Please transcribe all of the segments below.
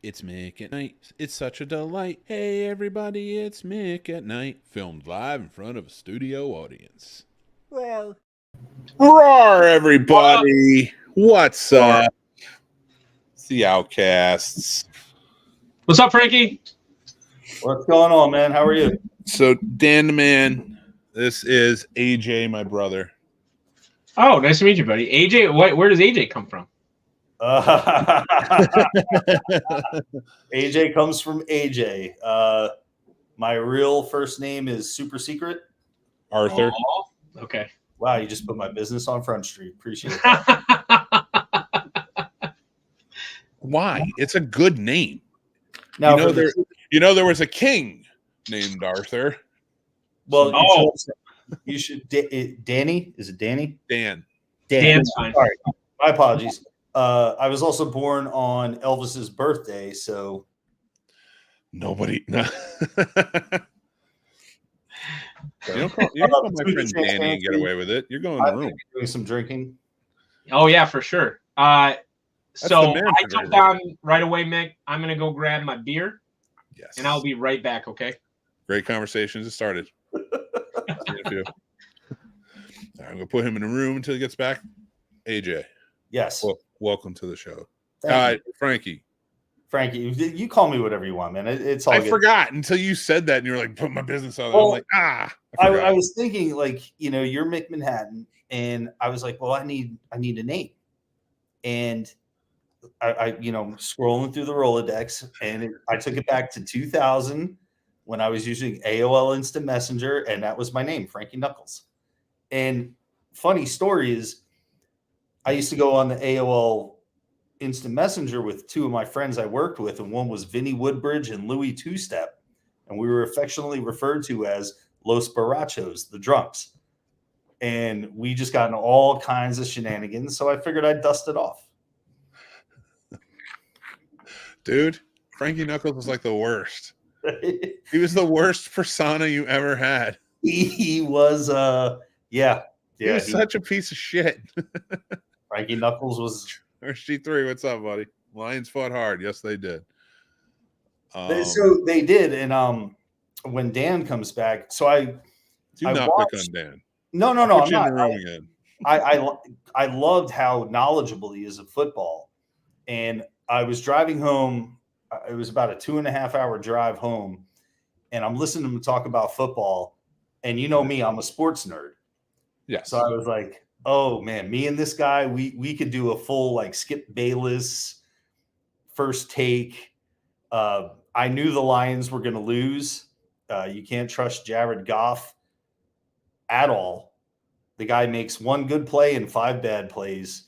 It's Mick at Night. It's such a delight. Hey everybody, it's Mick at Night. Filmed live in front of a studio audience. Well, roar everybody! What's up? It's the Outcasts. What's up, Frankie? what's going on, man? How are you? So, Dan the Man, this is AJ, my brother. Oh, nice to meet you, buddy. AJ, where does AJ come from? AJ comes from AJ. My real first name is super secret. Arthur. Oh, okay. Wow, you just put my business on Front Street. Appreciate that. Why? It's a good name. Now, you know there was a king named Arthur. Well, you should. Danny? Is it Danny? Dan. Dan's fine. Sorry, my apologies. I was also born on Elvis's birthday, so Nobody. No. You don't call my friend Danny and get away with it. You're going in the room. Doing some drinking. Oh yeah, for sure. So the man I jumped on right away, Mick. I'm gonna go grab my beer. Yes. And I'll be right back. Okay. Great conversations. It started. I'm gonna put him in a room until he gets back. AJ. Yes. Well, welcome to the show. Frankie, you call me whatever you want, man. It's all. I good. Forgot until you said that, and you were like, "Put my business on." Well, I'm like, I was thinking, like, you're Mick Manhattan, and I was like, well, I need a name, and I scrolling through the Rolodex, and I took it back to 2000 when I was using AOL Instant Messenger, and that was my name, Frankie Knuckles. And funny story is, I used to go on the AOL Instant Messenger with two of my friends I worked with, and one was Vinny Woodbridge and Louis Two Step, and we were affectionately referred to as Los Borrachos, the drunks. And we just got into all kinds of shenanigans, so I figured I'd dust it off. Dude, Frankie Knuckles was like the worst. He was the worst persona you ever had. He was, yeah. He was such a piece of shit. Frankie Knuckles was. RC3, what's up, buddy? Lions fought hard. Yes, they did. So they did, and when Dan comes back, so I do not pick on Dan. No, I'm not. Again. I loved how knowledgeable he is of football, and I was driving home. It was about a 2.5 hour drive home, and I'm listening to him talk about football. And you know me, I'm a sports nerd. Yeah. So I was like, oh man, me and this guy, we could do a full like Skip Bayless first take. I knew the Lions were going to lose. You can't trust Jared Goff at all. The guy makes one good play and 5 bad plays.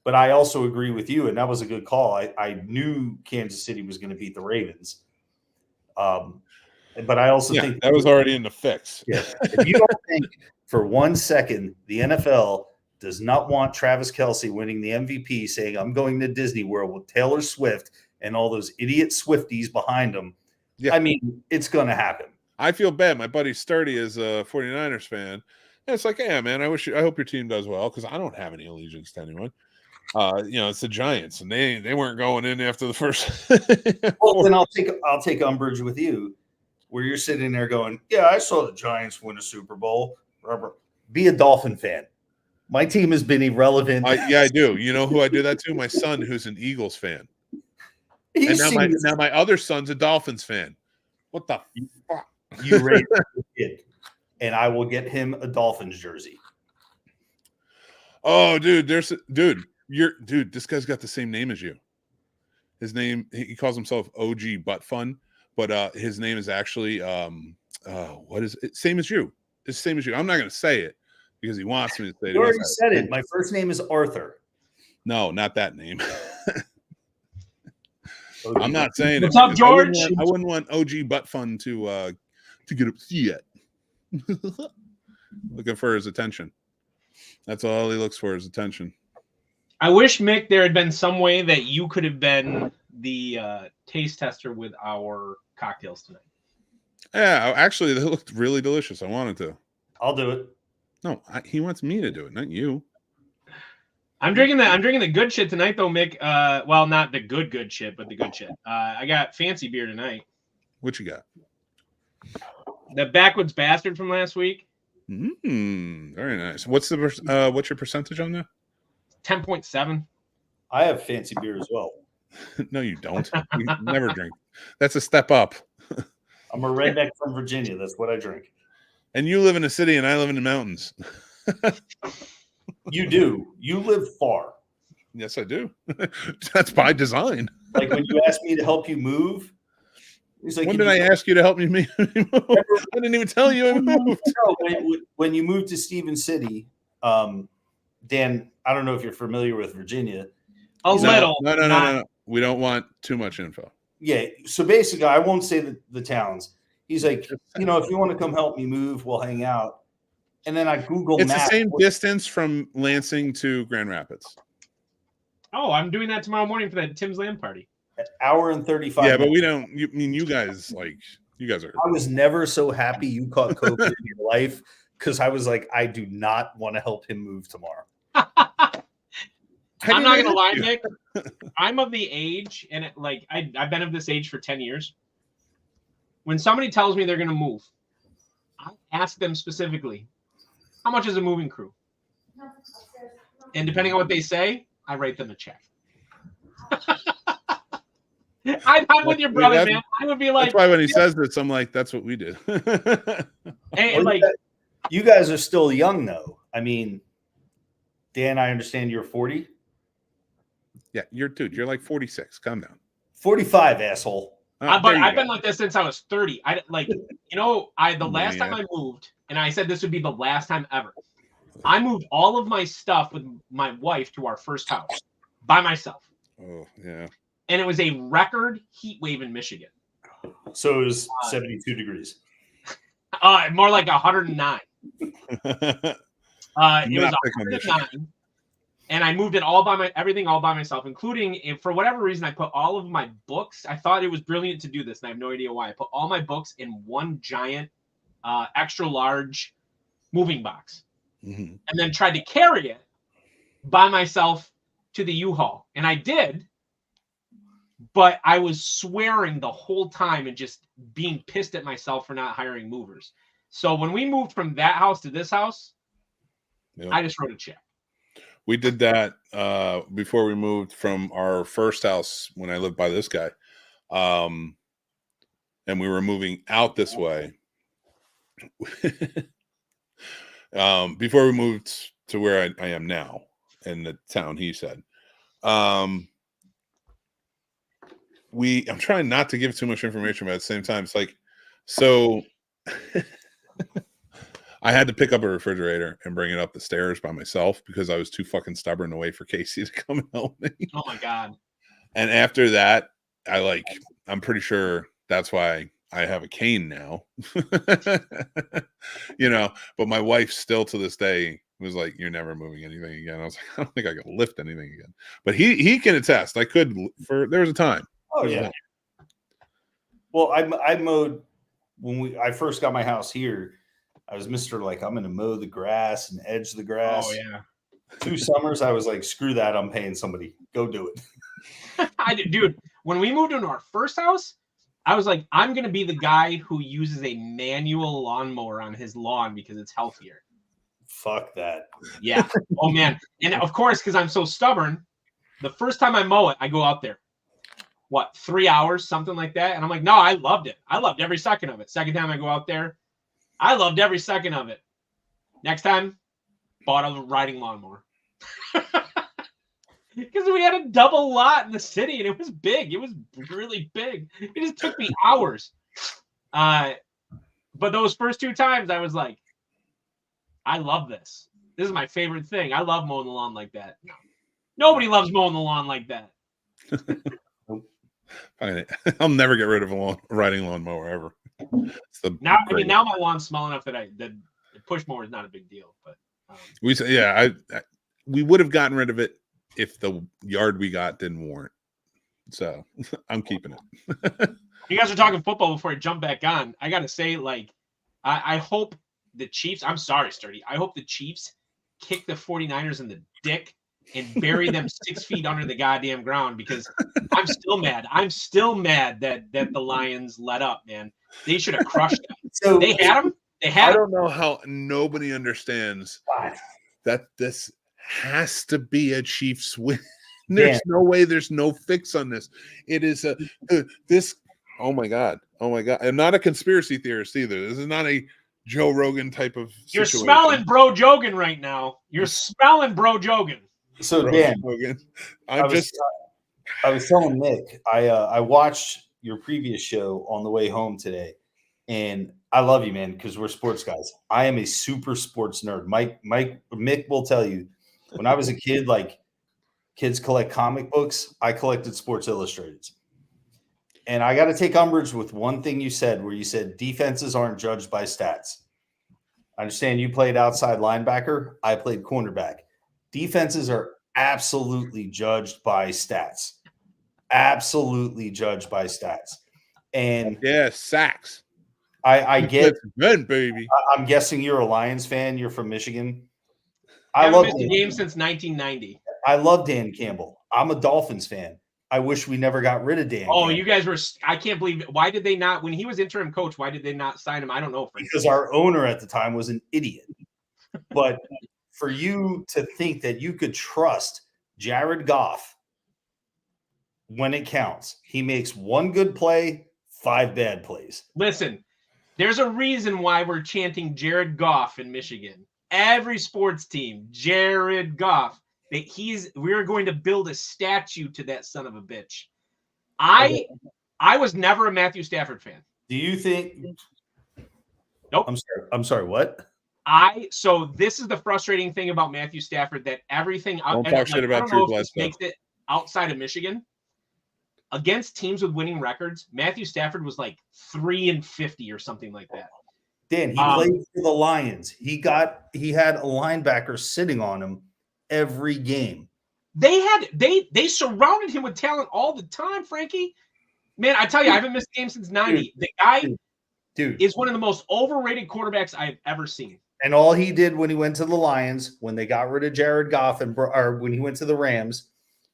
But I also agree with you, and that was a good call. I knew Kansas City was going to beat the Ravens. But I also think that was already in the fix. Yeah. If you don't think for 1 second the NFL does not want Travis Kelce winning the MVP, saying, I'm going to Disney World with Taylor Swift and all those idiot Swifties behind him, yeah. I mean, it's going to happen. I feel bad. My buddy Sturdy is a 49ers fan. And it's like, yeah, man, I hope your team does well, because I don't have any allegiance to anyone. It's the Giants, and they weren't going in after the first. Well, then I'll take umbrage with you, where you're sitting there going, yeah, I saw the Giants win a Super Bowl. Be a Dolphin fan. My team has been irrelevant. I do. You know who I do that to? My son, who's an Eagles fan. Now my other son's a Dolphins fan. What the fuck? You raised a kid, and I will get him a Dolphins jersey. Oh, dude, this guy's got the same name as you. His name, he calls himself OG Butt Fun, but his name is actually what is it? Same as you. It's the same as you. I'm not going to say it because he wants me to say it. You already said it. My first name is Arthur. No, not that name. I'm not saying What's up, George? I wouldn't want OG Butt Fun to get upset. Looking for his attention. That's all he looks for, is attention. I wish, Mick, there had been some way that you could have been the taste tester with our cocktails tonight. Yeah, actually, they looked really delicious. I wanted to. I'll do it. No, he wants me to do it, not you. I'm drinking the good shit tonight though, Mick. Well, not the good shit, but the good shit. I got fancy beer tonight. What you got? The Backwoods Bastard from last week. Very nice. What's your percentage on that? 10.7. I have fancy beer as well. No, you don't. You never drink. That's a step up. I'm a redneck from Virginia. That's what I drink. And you live in a city, and I live in the mountains. You do. You live far. Yes, I do. That's by design. Like when you asked me to help you move, he's like, when did I ask you to help me move? I didn't even tell you I moved. No, when you moved to Stevens City, Dan, I don't know if you're familiar with Virginia. No. We don't want too much info. Yeah. So basically, I won't say the towns. He's like, if you want to come help me move, we'll hang out. And then I Google It's Maps. the same distance from Lansing to Grand Rapids. Oh, I'm doing that tomorrow morning for that Tim's Land party. An hour and 35 Yeah, minutes. but we don't. You guys are. I was never so happy you caught COVID in your life because I was like, I do not want to help him move tomorrow. I'm not gonna lie, Nick. I'm of the age, and I've been of this age for 10 years. When somebody tells me they're gonna move, I ask them specifically, how much is a moving crew? And depending on what they say, I write them a check. I'm with your brother, man. I would be like, that's why when he says this, I'm like, that's what we did. Hey, you guys are still young, though. I mean, Dan, I understand you're 40. Yeah, you're like 46. Calm down. 45, asshole. But I've been like this since I was 30. The last time I moved, and I said this would be the last time ever. I moved all of my stuff with my wife to our first house by myself. Oh, yeah. And it was a record heat wave in Michigan. So it was 72 degrees. More like 109. It was 109. And I moved it everything all by myself, including, for whatever reason, I put all of my books. I thought it was brilliant to do this, and I have no idea why. I put all my books in one giant, extra large moving box, and then tried to carry it by myself to the U-Haul. And I did, but I was swearing the whole time and just being pissed at myself for not hiring movers. So when we moved from that house to this house, I just wrote a check. We did that before we moved from our first house when I lived by this guy. And we were moving out this way. Before we moved to where I am now in the town, he said. I'm trying not to give too much information, but at the same time, it's like, so I had to pick up a refrigerator and bring it up the stairs by myself because I was too fucking stubborn to wait for Casey to come and help me. Oh my God. And after that, I'm pretty sure that's why I have a cane now. But my wife still to this day was like, you're never moving anything again. I was like, I don't think I can lift anything again. But he can attest. There was a time. Oh, yeah. Well, I mowed when I first got my house here. I was Mr. Like, I'm going to mow the grass and edge the grass. Oh, yeah. 2 summers, I was like, screw that. I'm paying somebody. Go do it. Dude, when we moved into our first house, I was like, I'm going to be the guy who uses a manual lawnmower on his lawn because it's healthier. Fuck that. Yeah. Oh, man. And of course, because I'm so stubborn, the first time I mow it, I go out there. 3 hours, something like that. And I'm like, no, I loved it. I loved every second of it. Second time I go out there, I loved every second of it. Next time, bought a riding lawnmower. Because we had a double lot in the city, and it was big. It was really big. It just took me hours. But those first 2 times, I was like, I love this. This is my favorite thing. I love mowing the lawn like that. No. Nobody loves mowing the lawn like that. I'll never get rid of a riding lawnmower ever. Now my lawn's small enough that the push mower is not a big deal. But we would have gotten rid of it if the yard we got didn't warrant. So I'm keeping it. You guys are talking football before I jump back on. I got to say, I hope the Chiefs. I'm sorry, Sturdy. I hope the Chiefs kick the 49ers in the dick and bury them 6 feet under the goddamn ground because I'm still mad. I'm still mad that the Lions let up, man. They should have crushed them. So They had them. They had I 'em. don't know how nobody understands that this has to be a Chiefs win. There's no way. There's no fix on this. It is this. Oh my god. I'm not a conspiracy theorist either. This is not a Joe Rogan type of situation. You're smelling Bro Jogan right now. You're smelling Bro Jogan. So Bro Dan, Jogan. I was telling Nick, I watched your previous show on the way home today, and I love you, man, because we're sports guys. I am a super sports nerd. Mick will tell you, when I was a kid, like kids collect comic books, I collected Sports Illustrated. And I got to take umbrage with one thing you said, where you said defenses aren't judged by stats. I understand you played outside linebacker. I played cornerback. Defenses are absolutely judged by stats. Absolutely judged by stats. And yeah, sacks. I get good, baby. I'm guessing you're a Lions fan. You're from Michigan. I haven't missed a game since 1990. I love Dan Campbell. I'm a Dolphins fan. I wish we never got rid of Dan. Oh, Campbell. You guys were – I can't believe – why did they not – when he was interim coach, why did they not sign him? I don't know. Because our owner at the time was an idiot. But for you to think that you could trust Jared Goff when it counts, he makes one good play, 5 bad plays. Listen, there's a reason why we're chanting Jared Goff in Michigan. Every sports team, Jared Goff. We're going to build a statue to that son of a bitch. I was never a Matthew Stafford fan. Do you think? Nope. I'm sorry. What? So this is the frustrating thing about Matthew Stafford, that everything. Don't talk shit about Drew Bledsoe. Makes it outside of Michigan. Against teams with winning records, Matthew Stafford was like 3-50 or something like that. Dan, he played for the Lions. He had a linebacker sitting on him every game. They surrounded him with talent all the time, Frankie. Man, I tell you, I haven't missed a game since 90. The guy is one of the most overrated quarterbacks I've ever seen. And all he did when he went to the Lions, when they got rid of Jared Goff, or when he went to the Rams,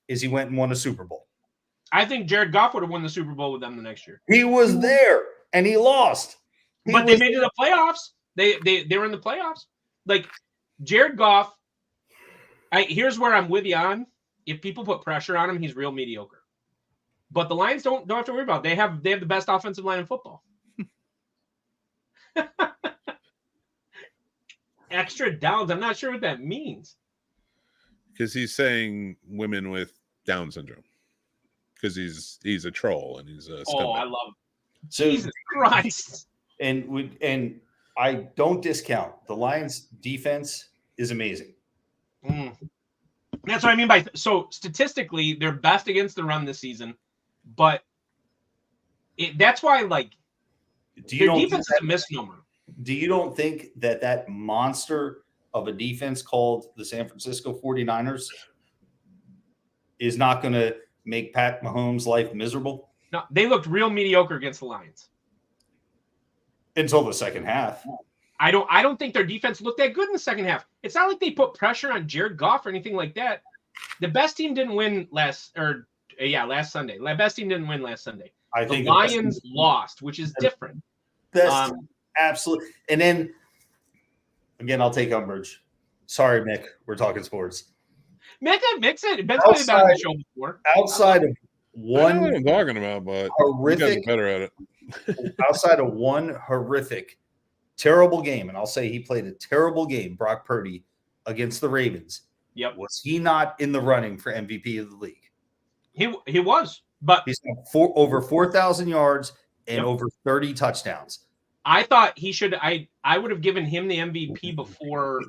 is he went and won a Super Bowl. I think Jared Goff would have won the Super Bowl with them the next year. He was there and he lost. But they made it to the playoffs. They were in the playoffs. Like Jared Goff. Here's where I'm with you on. If people put pressure on him, he's real mediocre. But the Lions don't have to worry about it. They have the best offensive line in football. Extra downs. I'm not sure what that means. Because he's saying women with Down syndrome. Because he's a troll and he's a scumbag. Oh, I love him. So, Jesus Christ. And I don't discount the Lions' defense is amazing. That's what I mean by so statistically they're best against the run this season, but that's why their defense is a misnomer. Do you don't think that monster of a defense called the San Francisco 49ers is not going to make Pat Mahomes' life miserable? No, they looked real mediocre against the Lions until the second half. I don't think their defense looked that good in the second half. It's not like they put pressure on Jared Goff or anything like that. The best team didn't win last Sunday. The best team didn't win last Sunday. I think the Lions lost, which is different. Absolutely. And then again, I'll take umbrage. Sorry, Mick. We're talking sports. Mick said Ben's played about the show before. Outside of one, I know what I'm talking about, but horrific, you guys are better at it. Outside of one horrific, terrible game, and I'll say he played a terrible game, Brock Purdy, against the Ravens. Yep. Was he not in the running for MVP of the league? He was, but he's got over 4,000 yards and over 30 touchdowns. I thought he should. I would have given him the MVP before.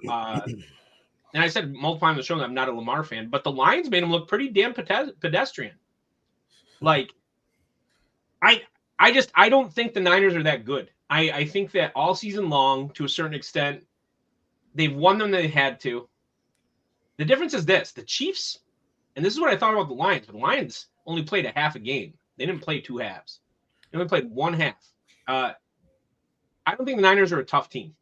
And I said multiple times on the show that I'm not a Lamar fan, but the Lions made him look pretty damn pedestrian. Like, I don't think the Niners are that good. I think that all season long, to a certain extent, they've won them they had to. The difference is this: the Chiefs, and this is what I thought about the Lions. The Lions only played a half a game. They didn't play 2 halves. They only played 1 half. I don't think the Niners are a tough team.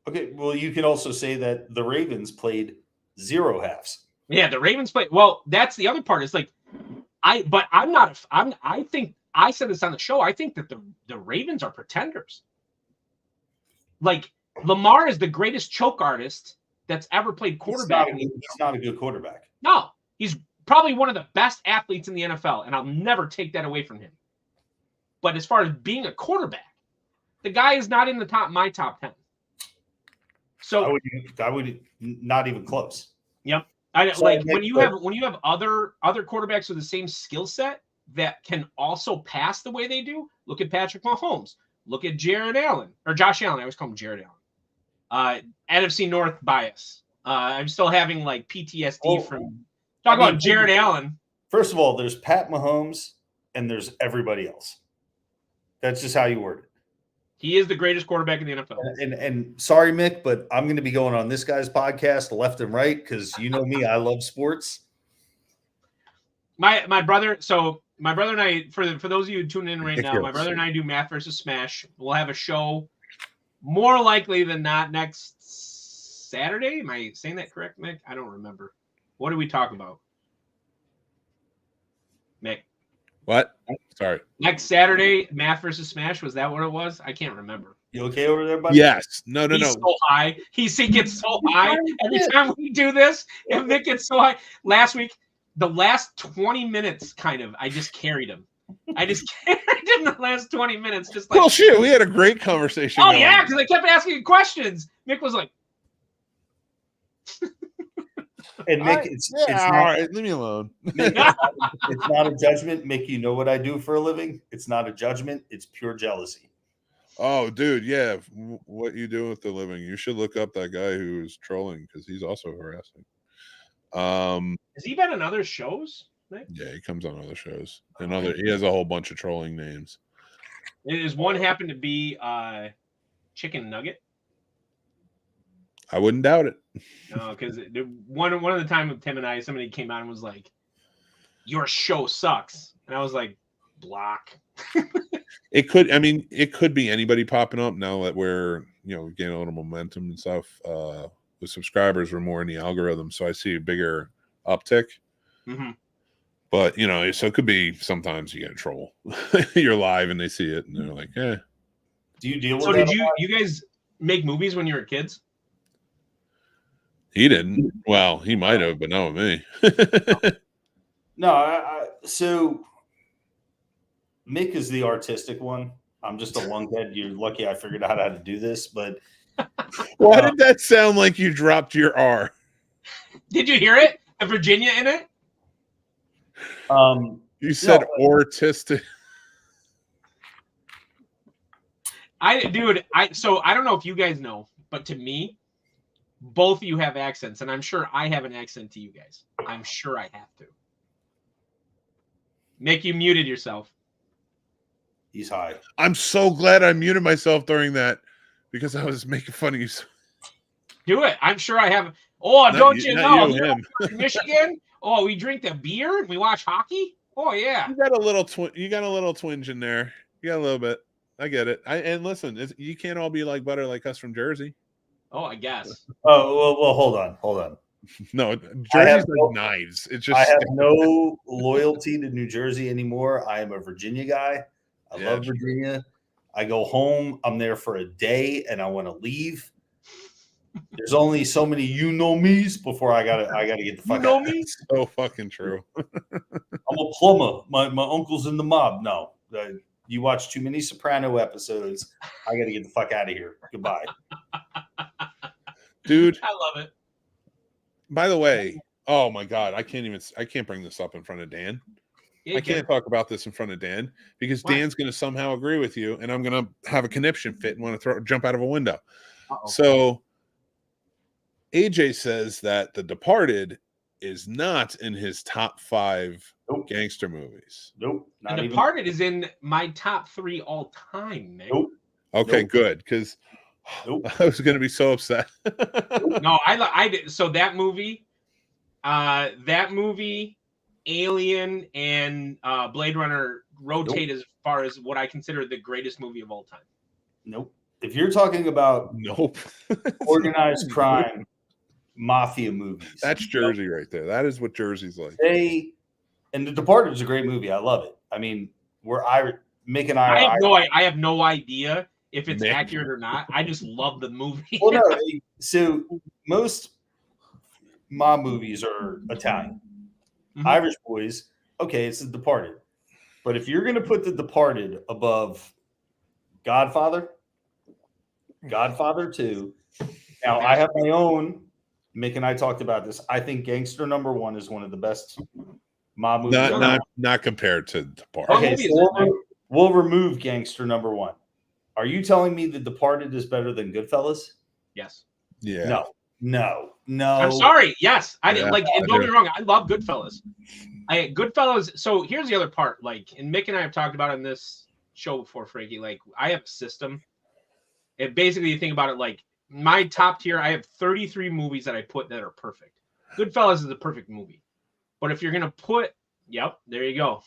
Okay, well, you could also say that the Ravens played 0 halves. Yeah, the Ravens play well. That's the other part. Is like I think I said this on the show. I think that the Ravens are pretenders. Like Lamar is the greatest choke artist that's ever played quarterback. He's not a good quarterback. No, he's probably one of the best athletes in the NFL, and I'll never take that away from him. But as far as being a quarterback, the guy is not in my top 10. So I would not even close. Yep. When you have other quarterbacks with the same skill set that can also pass the way they do. Look at Patrick Mahomes. Look at Josh Allen. I always call him Jared Allen. NFC North bias. I'm still having like PTSD from about Jared Allen. First of all, there's Pat Mahomes and there's everybody else. That's just how you word it. He is the greatest quarterback in the NFL. And sorry, Mick, but I'm going to be going on this guy's podcast left and right because you know me, I love sports. My brother and I, for those of you tuning in right now, my brother and I do Math versus Smash. We'll have a show more likely than not next Saturday. Am I saying that correct, Mick? I don't remember. What did we talk about, Mick? What? Sorry. Next Saturday, Math versus Smash. Was that what it was? I can't remember. You okay over there, buddy? Yes. No. He's so high. He gets so high every time we do this. And Mick gets so high. Last week, the last 20 minutes, I just carried him. I just carried him the last 20 minutes. Just like, well, shit, we had a great conversation. Oh, yeah, because I kept asking questions. Mick was like, and Mick, it's all right, leave me alone. Mick, it's not a judgment. Mick, you know what I do for a living? It's not a judgment. It's pure jealousy. Oh, dude, yeah. What you do with the living? You should look up that guy who's trolling because he's also harassing. Has he been on other shows, Nick? Yeah, he comes on other shows. He has a whole bunch of trolling names. Does one happen to be Chicken Nugget? I wouldn't doubt it. No, because one of the time with Tim and I, somebody came out and was like, "Your show sucks," and I was like, "Block." It could be anybody popping up now that we're getting a little momentum and stuff. The subscribers were more in the algorithm, so I see a bigger uptick. Mm-hmm. But so it could be sometimes you get a troll. You're live and they see it and they're like, "Eh." Do you deal with? So did you guys make movies when you were kids? He didn't. Well, he might have, but not with me. No, so Mick is the artistic one. I'm just a lunkhead. You're lucky I figured out how to do this, but why did that sound like you dropped your R? Did you hear it? A Virginia in it? You said artistic. So I don't know if you guys know, but to me, both of you have accents, and I'm sure I have an accent to you guys. I'm sure I have to. Mick, you muted yourself. He's high. I'm so glad I muted myself during that because I was making fun of you. Do it. I'm sure I have. Oh, don't you know? Him. Michigan. Oh, we drink the beer and we watch hockey. Oh yeah. You got a little twinge in there. You got a little bit. I get it. And listen, you can't all be like butter like us from Jersey. Oh, I guess. Oh well. Hold on. No, Jersey's like knives. It's just. I have no loyalty to New Jersey anymore. I am a Virginia guy. I love Virginia. I go home. I'm there for a day, and I want to leave. There's only so many me's before I gotta get the fuck out. Me? So fucking true. I'm a plumber. My uncle's in the mob. No, you watch too many Soprano episodes. I gotta get the fuck out of here. Goodbye, dude. I love it. By the way, oh my god, I can't bring this up in front of Dan. Yeah, I can't talk about this in front of Dan because Dan's going to somehow agree with you, and I'm going to have a conniption fit and want to jump out of a window. Uh-oh. So AJ says that The Departed is not in his top 5 gangster movies. Nope. The Departed is in my top 3 all time, Nick. Nope. Okay, good, because I was going to be so upset. No, I did. So that movie, Alien, and Blade Runner rotate as far as what I consider the greatest movie of all time. Nope. If you're talking about organized crime, mafia movies. That's Jersey right there. That is what Jersey's like. And The Departed is a great movie. I love it. I mean, Mick and I have no idea if it's accurate or not. I just love the movie. Well, no. So most mob movies are Italian. Mm-hmm. Irish Boys, okay, it's The Departed. But if you're going to put The Departed above Godfather 2, now I have my own. Mick and I talked about this. I think Gangster Number 1 is one of the best mob movies. Not compared to Departed. Okay, so we'll remove Gangster Number 1. Are you telling me The Departed is better than Goodfellas? Yes. Yeah. No. I'm sorry. Yes, I didn't like. And don't get me wrong, I love Goodfellas. Goodfellas. So here's the other part. Like, and Mick and I have talked about it in this show before, Frankie. Like, I have a system. And basically, you think about it like my top tier. I have 33 movies that I put that are perfect. Goodfellas is a perfect movie. But if you're gonna put, yep, there you go.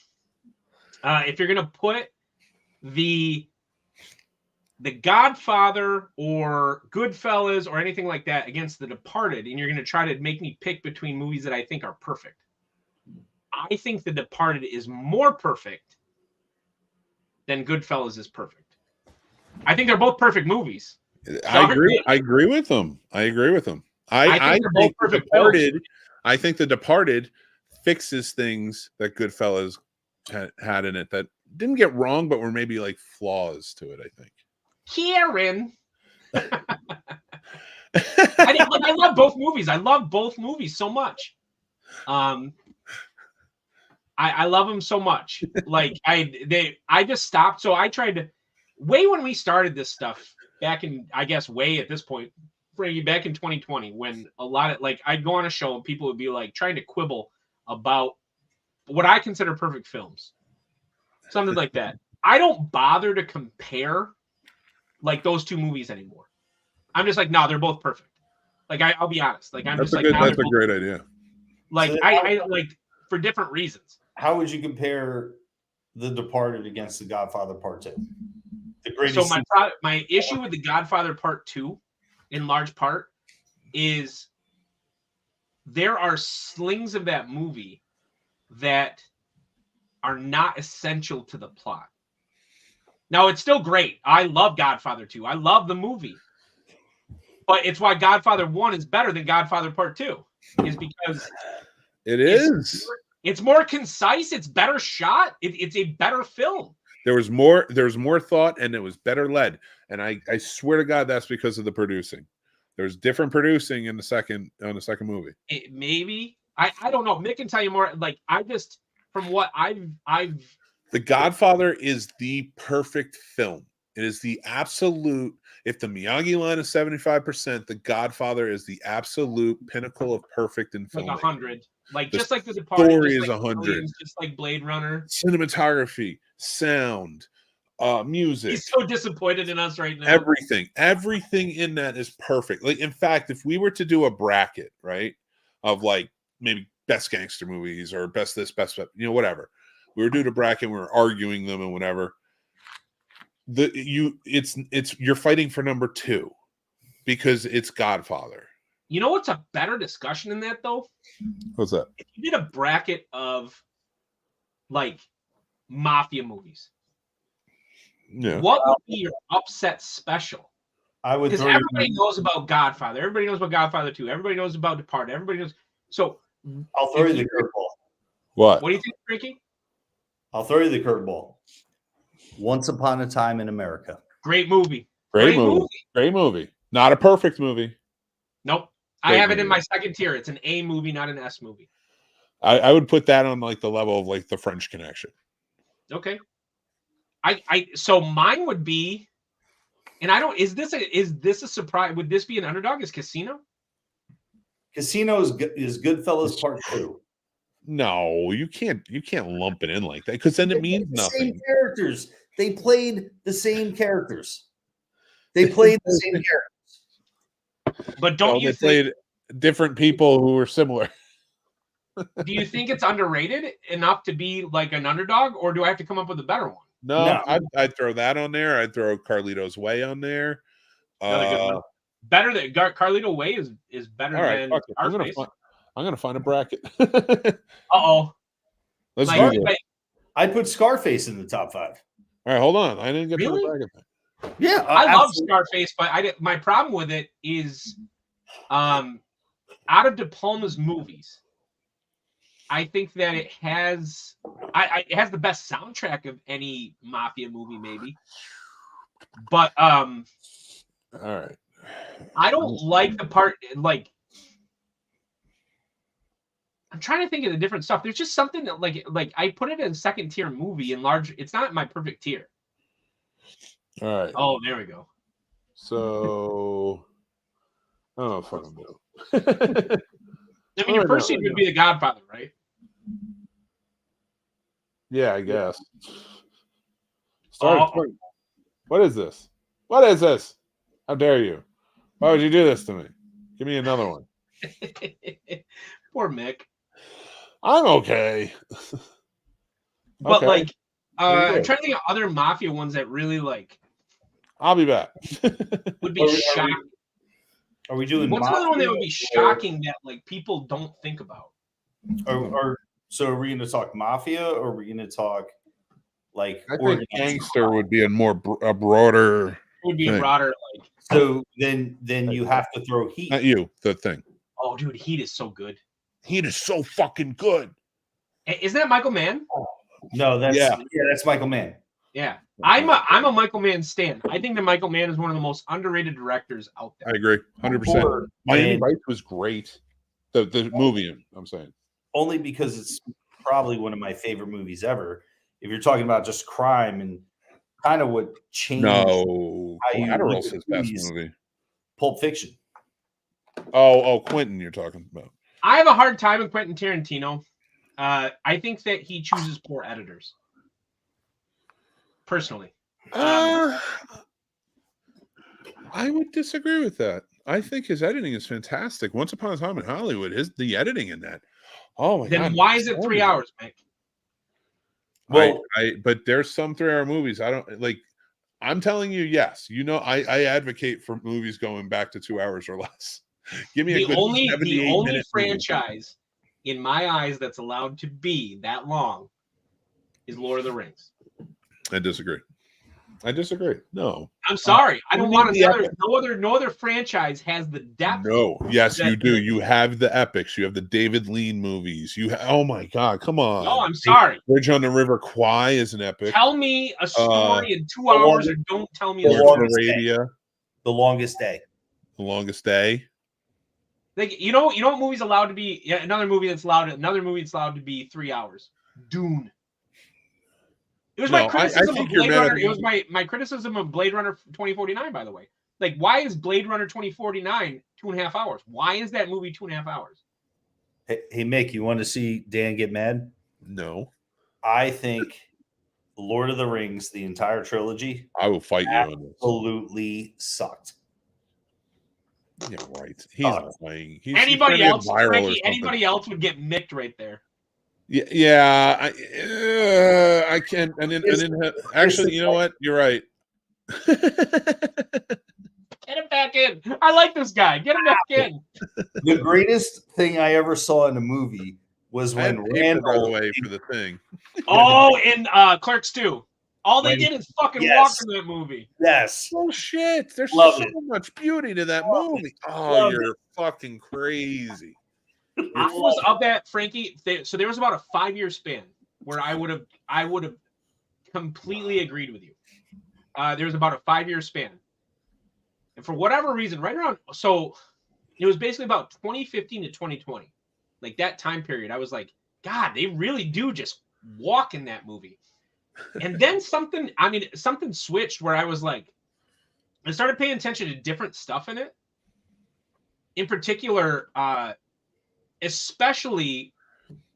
If you're gonna put the Godfather or Goodfellas or anything like that against The Departed, and you're going to try to make me pick between movies that I think are perfect, I think The Departed is more perfect than Goodfellas is perfect. I think they're both perfect movies. I agree with them. I think The Departed fixes things that Goodfellas had in it that didn't get wrong, but were maybe like flaws to it, I think. Kieran. I love both movies. I love both movies so much. I love them so much. Like I just stopped. So I tried to when we started this stuff back in, I guess, at this point, Frankie, back in 2020, when a lot of I'd go on a show and people would be like trying to quibble about what I consider perfect films, something like that. I don't bother to compare like those two movies anymore. I'm just like, no, they're both perfect. Like I'll be honest. Like that's a great idea. Like so I like for different reasons. How would you compare The Departed against The Godfather Part 2? The greatest. So my issue with The Godfather Part 2, in large part, is there are slings of that movie that are not essential to the plot. Now, it's still great. I love Godfather 2. I love the movie. But it's why Godfather 1 is better than Godfather Part 2. Is because it's more concise. It's better shot. It's a better film. There was more thought, and it was better led. And I swear to God, that's because of the producing. There's different producing in the second movie. Maybe. I don't know. Mick can tell you more. Like, I just, from what I've The Godfather is the perfect film. It is the absolute. If the Miyagi line is 75%, The Godfather is the absolute pinnacle of perfect in film. Like 100. Like just like The Departed. Story is 100. Just like Blade Runner. Cinematography, sound, music. He's so disappointed in us right now. Everything in that is perfect. Like, in fact, if we were to do a bracket, right, of like maybe best gangster movies or best this, best that, whatever. We were doing a bracket, we were arguing them and whatever. You're fighting for number 2 because it's Godfather. You know what's a better discussion in that though? What's that? If you did a bracket of like mafia movies, what would be your upset special? Because everybody knows about Godfather. Everybody knows about Godfather 2. Everybody knows about Departed. Everybody knows. So I'll throw you the curveball. What do you think, Ricky? I'll throw you the curveball. Once Upon a Time in America. Great movie. Great movie. Not a perfect movie. Nope. I have it in my second tier. It's an A movie, not an S movie. I would put that on like the level of like The French Connection. Okay. So mine would be, and I don't. Is this a surprise? Would this be an underdog? Is Casino? Casino is Goodfellas Part 2. No, you can't lump it in like that because then it means nothing. Same characters. They played the same characters. But don't you think played different people who were similar? Do you think it's underrated enough to be like an underdog, or do I have to come up with a better one? No. I'd throw that on there. I'd throw Carlito's Way on there. Another good one. better than Carlito Way is better All right, than fuck it. Scarface. I'm gonna find a bracket. Uh-oh. Let's Like, do this. like, I'd put Scarface in the top 5. All right, hold on. I didn't get to the Really? bracket thing. Yeah, I love absolutely. Scarface, but my problem with it is, out of De Palma's movies, I think that it has it has the best soundtrack of any mafia movie, maybe. But All right. I don't like the part, like, I'm trying to think of the different stuff. There's just something that like I put it in second tier movie in large. It's not my perfect tier. All right. Oh, there we go. So I don't know if I'm doing. I mean, your first scene would be The Godfather, right? Yeah, I guess. Start. What is this? What is this? How dare you? Why would you do this to me? Give me another one. Poor Mick. I'm okay. But Okay. like, I'm trying to think of other mafia ones that really like I'll be back. would be shocking. Are we doing? What's another one that would be shocking that like people don't think about? So are we going to talk mafia, or are we going to talk like? I think gangster would be a broader. It would be thing. a broader like. So then you have to throw Heat. Not you, the thing. Oh, dude, Heat is so good. Heat is so fucking good. Isn't that Michael Mann? No, that's that's Michael Mann. Yeah, I'm a Michael Mann stan. I think that Michael Mann is one of the most underrated directors out there. I agree, 100%. Miami Vice was great. The movie, I'm saying. Only because it's probably one of my favorite movies ever. If you're talking about just crime and kind of what changed. No, Collateral's his best movie. Pulp Fiction. Oh, Quentin, you're talking about. I have a hard time with Quentin Tarantino. I think that he chooses poor editors. Personally, I would disagree with that. I think his editing is fantastic. Once Upon a Time in Hollywood, the editing in that. Oh my god! Then why is it 3 hours, Mike? Well, but there's some 3-hour movies. I don't like. I'm telling you, yes. You know, I advocate for movies going back to 2 hours or less. Give me the only franchise in my eyes that's allowed to be that long is Lord of the Rings. I disagree. No, I'm sorry. I don't want another. No other franchise has the depth. No, yes, you do. You have the epics. You have the David Lean movies. Oh my god, come on. No, I'm sorry. Bridge on the River Kwai is an epic. Tell me a story in 2 hours, or don't tell me The Longest Day. The Longest Day. Like you know what movie's allowed to be? Yeah, another movie that's allowed to be 3 hours. Dune. It was my criticism of Blade Runner. It was my criticism of Blade Runner 2049, by the way. Like, why is Blade Runner 2049 2.5 hours? Why is that movie 2.5 hours? Hey, Mick, you want to see Dan get mad? No. I think Lord of the Rings, the entire trilogy, I will fight you on this. Absolutely sucked. Yeah, right. He's not playing. Anybody else, Frankie? Anybody else would get micked right there. Yeah, I can't. I didn't actually. You know what? You're right. Get him back in. I like this guy. Get him back in. The greatest thing I ever saw in a movie was when Randall away for the thing. Oh, in Clerks 2. All they did is fucking walk in that movie. Yes. Oh shit! There's so much beauty to that movie. Oh, you're fucking crazy. I was of that, Frankie. So there was about a 5-year span where I would have completely agreed with you. There was about a 5-year span, and for whatever reason, right around it was basically about 2015 to 2020, like that time period. I was like, God, they really do just walk in that movie. And then something switched where I was like, I started paying attention to different stuff in it. In particular, especially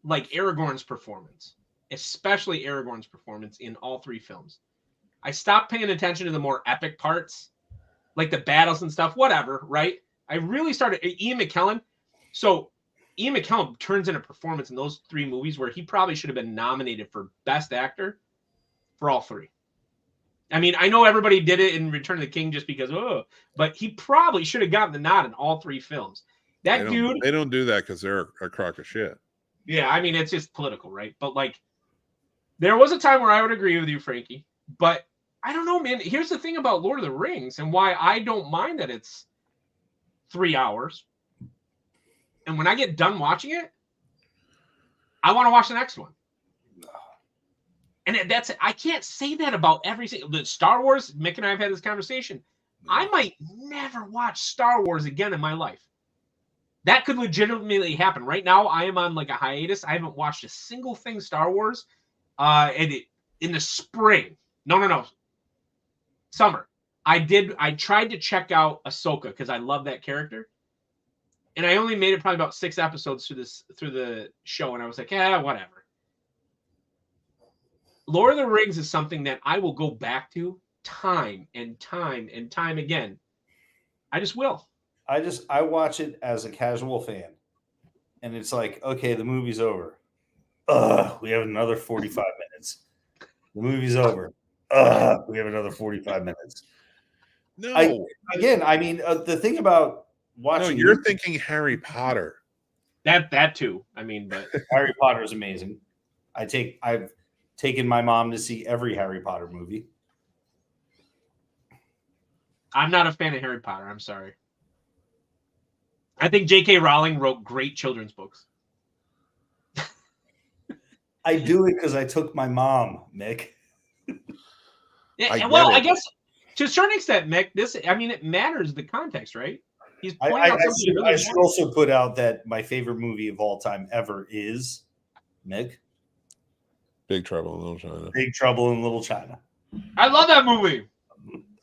like Aragorn's performance in all 3 films. I stopped paying attention to the more epic parts, like the battles and stuff, whatever, right? I really started Ian McKellen. So Ian McKellen turns in a performance in those 3 movies where he probably should have been nominated for Best Actor for all 3. I mean, I know everybody did it in Return of the King just because, but he probably should have gotten the nod in all 3 films. That dude. They don't do that because they're a crock of shit. Yeah, I mean, it's just political, right? But like, there was a time where I would agree with you, Frankie. But I don't know, man. Here's the thing about Lord of the Rings and why I don't mind that it's 3 hours. And when I get done watching it, I want to watch the next one. And that's it. I can't say that about every single Star Wars. Mick and I have had this conversation. I might never watch Star Wars again in my life. That could legitimately happen. Right now, I am on like a hiatus. I haven't watched a single thing Star Wars. In the spring. No. Summer. I tried to check out Ahsoka because I love that character. And I only made it probably about 6 episodes through the show, and I was like, whatever. Lord of the Rings is something that I will go back to time and time and time again. I just will. I watch it as a casual fan, and it's like, okay, the movie's over. We have another 45 minutes. The movie's over. We have another 45 minutes. No. I mean, the thing about watching. No, you're thinking Harry Potter. That too. I mean, but Harry Potter is amazing. I've taken my mom to see every Harry Potter movie. I'm not a fan of Harry Potter. I'm sorry. I think J.K. Rowling wrote great children's books. I do it because I took my mom, Mick. I guess to a certain extent, Mick, it matters the context, right? He's pointing out something. I should also put out that my favorite movie of all time ever is, Mick, Big Trouble in Little China. Big Trouble in Little China. I love that movie.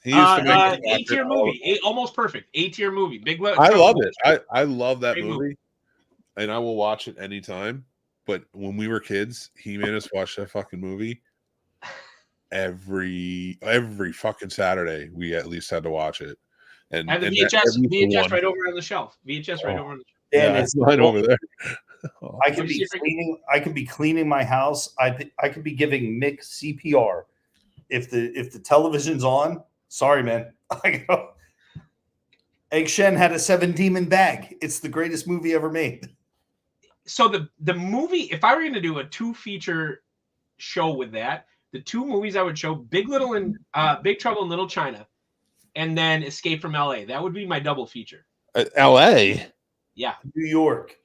He used to make A-tier movie, almost perfect. A-tier movie. I love it. I love that movie, and I will watch it anytime. But when we were kids, he made us watch that fucking movie every fucking Saturday. We at least had to watch it. And the VHS right over on the shelf. VHS right over on the shelf. Yeah, it's right over there. I could be cleaning my house. I could be giving Mick CPR. If the television's on, sorry, man. I go. Egg Shen had a 7-demon bag. It's the greatest movie ever made. So the movie, if I were going to do a 2-feature show with that, the 2 movies I would show, Big Trouble in Little China, and then Escape from LA. That would be my double feature. LA? Yeah. New York.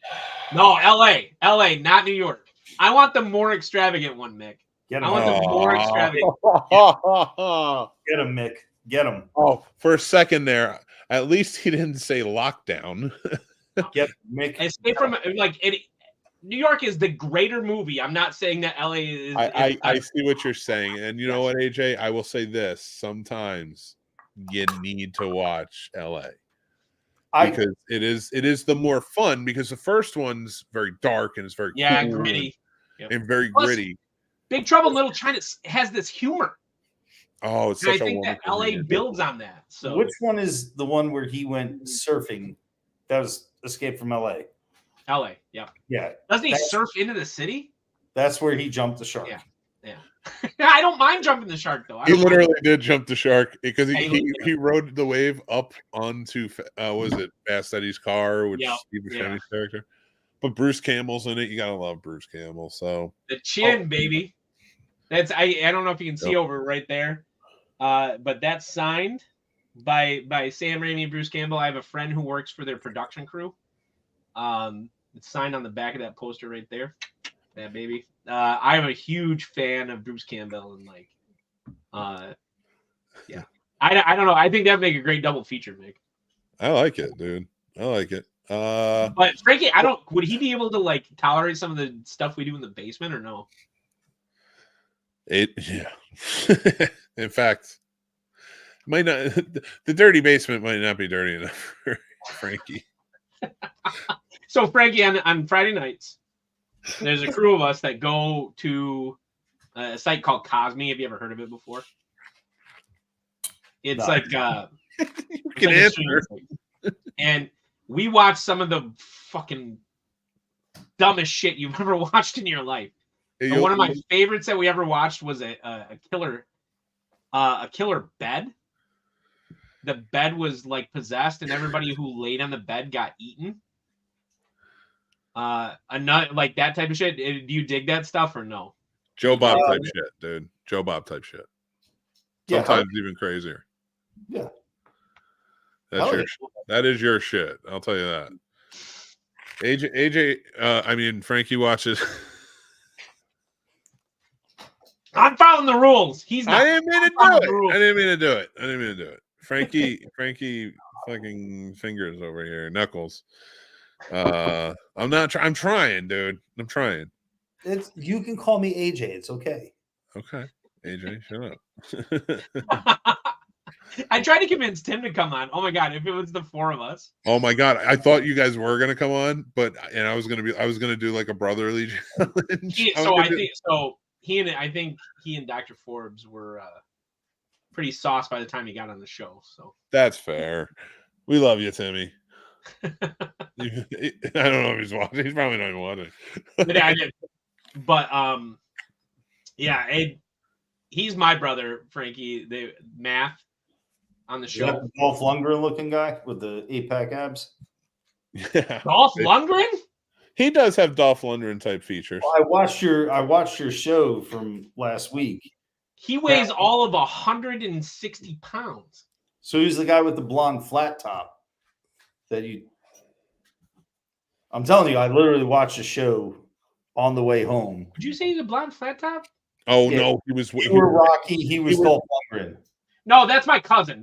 No, LA, not New York. I want the more extravagant one, Mick. Get him. I want the more extravagant. Get him, Mick. Get him. Oh, for a second there, at least he didn't say lockdown. Get Mick. Escape from New York is the greater movie. I'm not saying that LA is. I see what you're saying, and you know what, AJ? I will say this: sometimes you need to watch LA because it is the more fun. Because the first one's very dark and it's very cool gritty and very gritty. Big Trouble in Little China has this humor. Oh, it's such I think that LA builds on that. So which one is the one where he went surfing? That was Escape from LA. LA, yeah. Doesn't he surf into the city? That's where he jumped the shark. Yeah. I don't mind jumping the shark though. He literally did jump the shark because he rode the wave up onto was it Fast Eddie's car, which is Steve Buscemi's character. But Bruce Campbell's in it. You gotta love Bruce Campbell. So the chin, baby. That's I don't know if you can see over right there, but that's signed by Sam Raimi and Bruce Campbell. I have a friend who works for their production crew. It's signed on the back of that poster right there. That baby. I'm a huge fan of Bruce Campbell and I don't know. I think that'd make a great double feature, Mick. I like it, dude. I like it. But Frankie, would he be able to tolerate some of the stuff we do in the basement or no? In fact, might not. The dirty basement might not be dirty enough for Frankie. So Frankie, on Friday nights, there's a crew of us that go to a site called Cosme. Have you ever heard of it before? It's you can answer. And we watch some of the fucking dumbest shit you've ever watched in your life. And one of my favorites that we ever watched was a killer a killer bed. The bed was like possessed, and everybody who laid on the bed got eaten. A nut like that type of shit. Do you dig that stuff or no? Joe Bob type shit, dude. Joe Bob type shit. Sometimes even crazier. Yeah. That is your shit. I'll tell you that. AJ, I mean, Frankie watches. I'm following the rules. He's not. I didn't mean to do it. Frankie fucking fingers over here, knuckles. I'm not. I'm trying, dude. I'm trying. You can call me AJ. It's okay. Okay, AJ, shut up. I tried to convince Tim to come on. Oh my god, if it was the four of us. Oh my god, I thought you guys were gonna come on, and I was gonna do like a brotherly challenge. I think he and Dr. Forbes were pretty sauced by the time he got on the show. So that's fair. We love you, Timmy. I don't know if he's watching. He's probably not even watching. Yeah, I did. But yeah, he's my brother, Frankie. The math on the show. Yeah, Dolph Lundgren looking guy with the 8-pack abs. Yeah, Dolph Lundgren. He does have Dolph Lundgren type features. Well, I watched your show from last week. He weighs all of 160 pounds. So he's the guy with the blonde flat top that you. I'm telling you, I literally watched the show on the way home. Did you say he's a blonde flat top? Oh yeah. No, he was. You were Rocky. He was Dolph Lundgren. No, that's my cousin.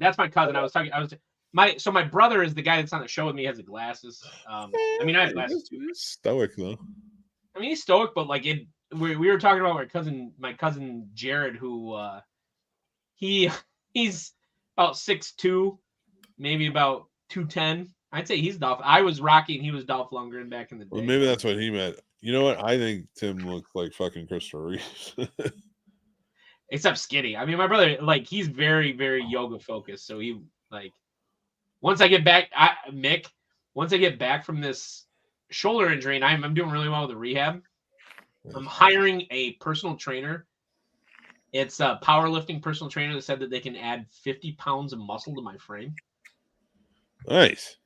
So my brother is the guy that's on the show with me. He has the glasses. I mean, I have glasses too. He's stoic though. I mean, he's stoic, but like we were talking about my cousin Jared, who he's about 6'2", maybe about 210. I'd say he's Dolph. I was Rocky and he was Dolph Lundgren back in the day. Well, maybe that's what he meant. You know what? I think Tim looks like fucking Christopher Reeves. Except skinny. I mean, my brother, like, he's very, very yoga focused. So he, like, once I get back, once I get back from this shoulder injury, and I'm doing really well with the rehab, I'm hiring a personal trainer. It's a powerlifting personal trainer that said that they can add 50 pounds of muscle to my frame. Nice.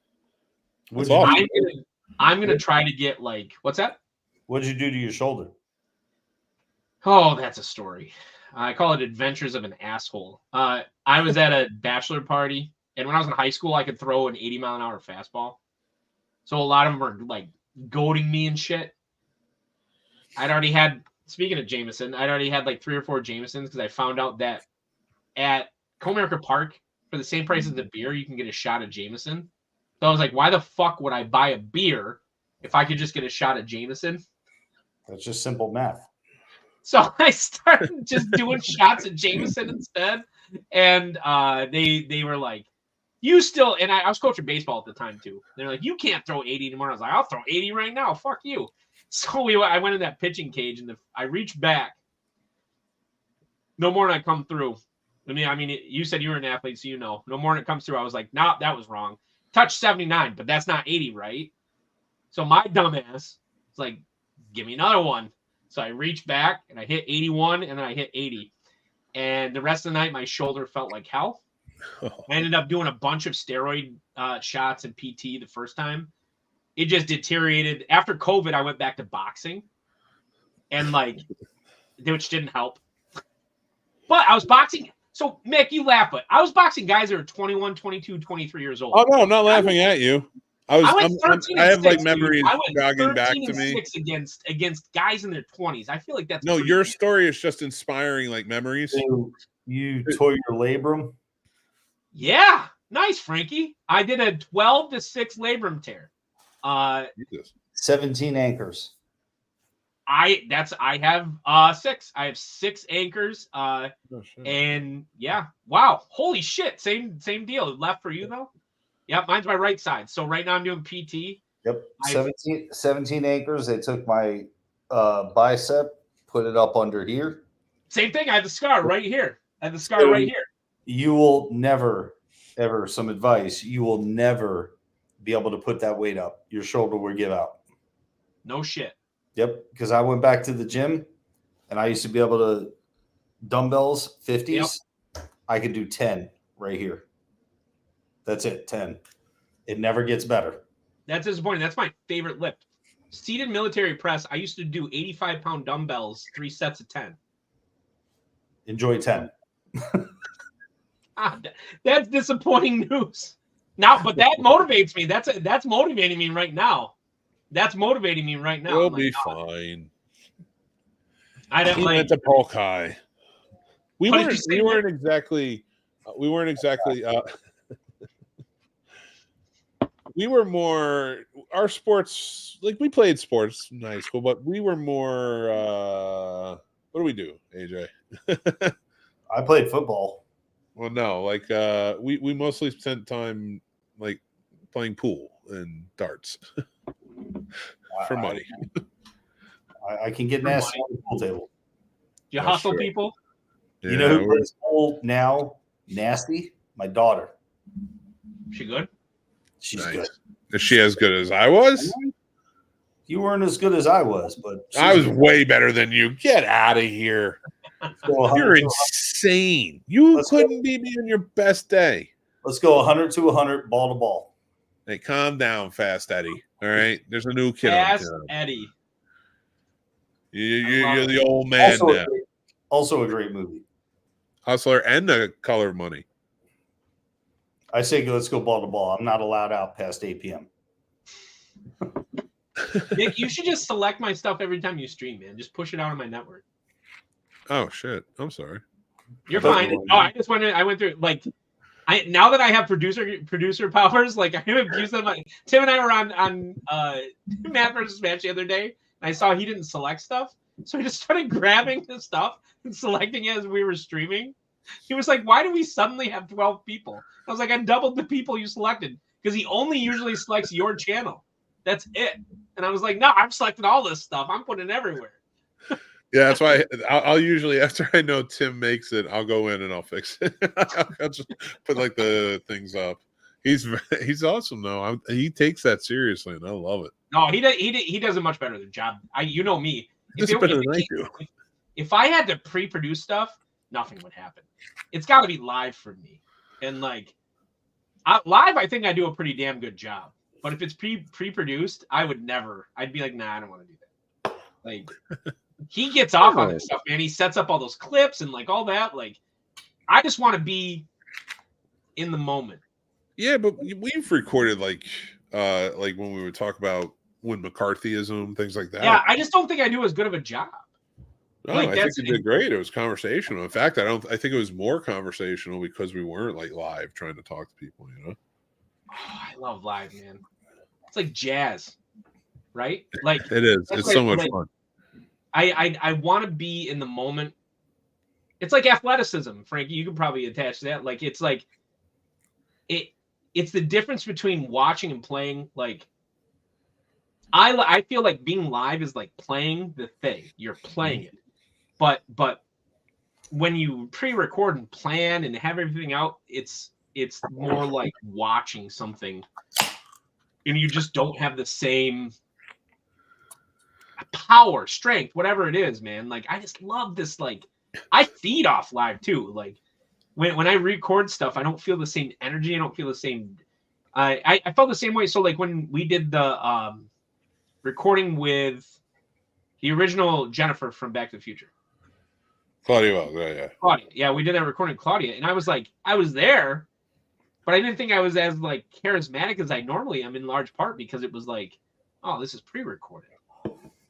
That's awesome. I'm gonna try to get like, what's that? What did you do to your shoulder? Oh, that's a story. I call it Adventures of an Asshole. I was at a bachelor party, and when I was in high school, I could throw an 80-mile-an-hour fastball. So a lot of them were like goading me and shit. Speaking of Jameson, I'd already had like 3 or 4 Jamesons because I found out that at Comerica Park, for the same price as the beer, you can get a shot of Jameson. So I was like, why the fuck would I buy a beer if I could just get a shot of Jameson? That's just simple math. So I started just doing shots of Jameson instead. And they were like, you still, and I was coaching baseball at the time too. They're like, you can't throw 80 anymore. I was like, I'll throw 80 right now. Fuck you. So I went in that pitching cage and I reached back. No more than I come through. I mean, you said you were an athlete, so you know. No more than it comes through. I was like, nah, that was wrong. Touch 79, but that's not 80, right? So my dumbass is like, give me another one. So I reached back and I hit 81 and then I hit 80. And the rest of the night, my shoulder felt like hell. I ended up doing a bunch of steroid shots and PT the first time. It just deteriorated. After COVID, I went back to boxing. And like, which didn't help. But I was boxing. So, Mick, you laugh, but I was boxing guys that are 21, 22, 23 years old. Oh, no, I'm not laughing at you. I have like memories jogging back to me. Against guys in their 20s. I feel like that's no. Your story is just inspiring, like memories. So you tore your labrum. Yeah, nice, Frankie. I did a 12 to 6 labrum tear. 17 anchors. I have 6. I have 6 anchors. And yeah, wow, holy shit, same deal. Left for you though. Yeah, mine's my right side. So right now I'm doing PT. Yep, 17 anchors. They took my bicep, put it up under here. Same thing. I have the scar right here. Right here. You will never, ever, some advice, you will never be able to put that weight up. Your shoulder will give out. No shit. Yep, because I went back to the gym, and I used to be able to dumbbells 50s. Yep. I could do 10 right here. That's it, 10. It never gets better. That's disappointing. That's my favorite lift. Seated military press, I used to do 85-pound dumbbells, 3 sets of 10. Enjoy 10. That's disappointing news. Now, but that motivates me. That's motivating me right now. That's motivating me right now. You'll be fine. I don't He like went to Polk High. We weren't exactly. We were more our sports. Like we played sports in high school, but we were more. What do we do, AJ? I played football. Well, no, like we mostly spent time like playing pool and darts for money. I can get nasty on the pool table. Do you hustle people? Yeah, you know who plays pool now? Nasty? My daughter. She good? She's good. Is she as good as I was? You weren't as good as I was, but I was way better than you. Get out of here. You're insane. You couldn't be me on your best day. Let's go 100 to 100, ball to ball. Hey, calm down, Fast Eddie. All right? There's a new kid Fast on Eddie. You're the old man now. Also a great movie. Hustler and the Color Money. I say let's go ball to ball. I'm not allowed out past 8 p.m. Nick, you should just select my stuff every time you stream, man. Just push it out on my network. Oh shit! I'm sorry. You're fine. No, I just went through like now that I have producer powers, like I have used them. Like, Tim and I were on Matt versus Match the other day, and I saw he didn't select stuff, so I just started grabbing the stuff and selecting it as we were streaming. He was like, "Why do we suddenly have 12 people?" I was like, "I doubled the people you selected because he only usually selects your channel. That's it." And I was like, "No, I'm selecting all this stuff. I'm putting it everywhere." Yeah, that's why I'll usually, after I know Tim makes it, I'll go in and I'll fix it. I'll just put like the things up. He's awesome though. He takes that seriously, and I love it. No, he does a much better job. You know me. If I had to pre-produce stuff, nothing would happen. It's got to be live for me, and like live, I think I do a pretty damn good job. But if it's pre-produced, I would never. I'd be like, nah, I don't want to do that. Like. He gets off on this stuff, man. He sets up all those clips and like all that. Like, I just want to be in the moment. Yeah, but we've recorded like when we would talk about when McCarthyism, things like that. Yeah, I just don't think I do as good of a job. No, I think you did great. It was conversational. In fact, I think it was more conversational because we weren't like live trying to talk to people. You know. Oh, I love live, man. It's like jazz, right? Like it is. It's so much fun. I want to be in the moment. It's like athleticism, Frankie. You could probably attach to that. Like it's the difference between watching and playing. Like I feel like being live is like playing the thing. You're playing it, but when you pre-record and plan and have everything out, it's more like watching something, and you just don't have the same power, strength, whatever it is, man. Like I just love this. Like I feed off live too. Like when I record stuff, I don't feel the same energy. I don't feel the same. I felt the same way. So like when we did the recording with the original Jennifer from Back to the Future, Claudia, yeah, we did that recording with Claudia, and I was like, I was there, but I didn't think I was as like charismatic as I normally am, in large part because it was like, oh, this is pre-recorded.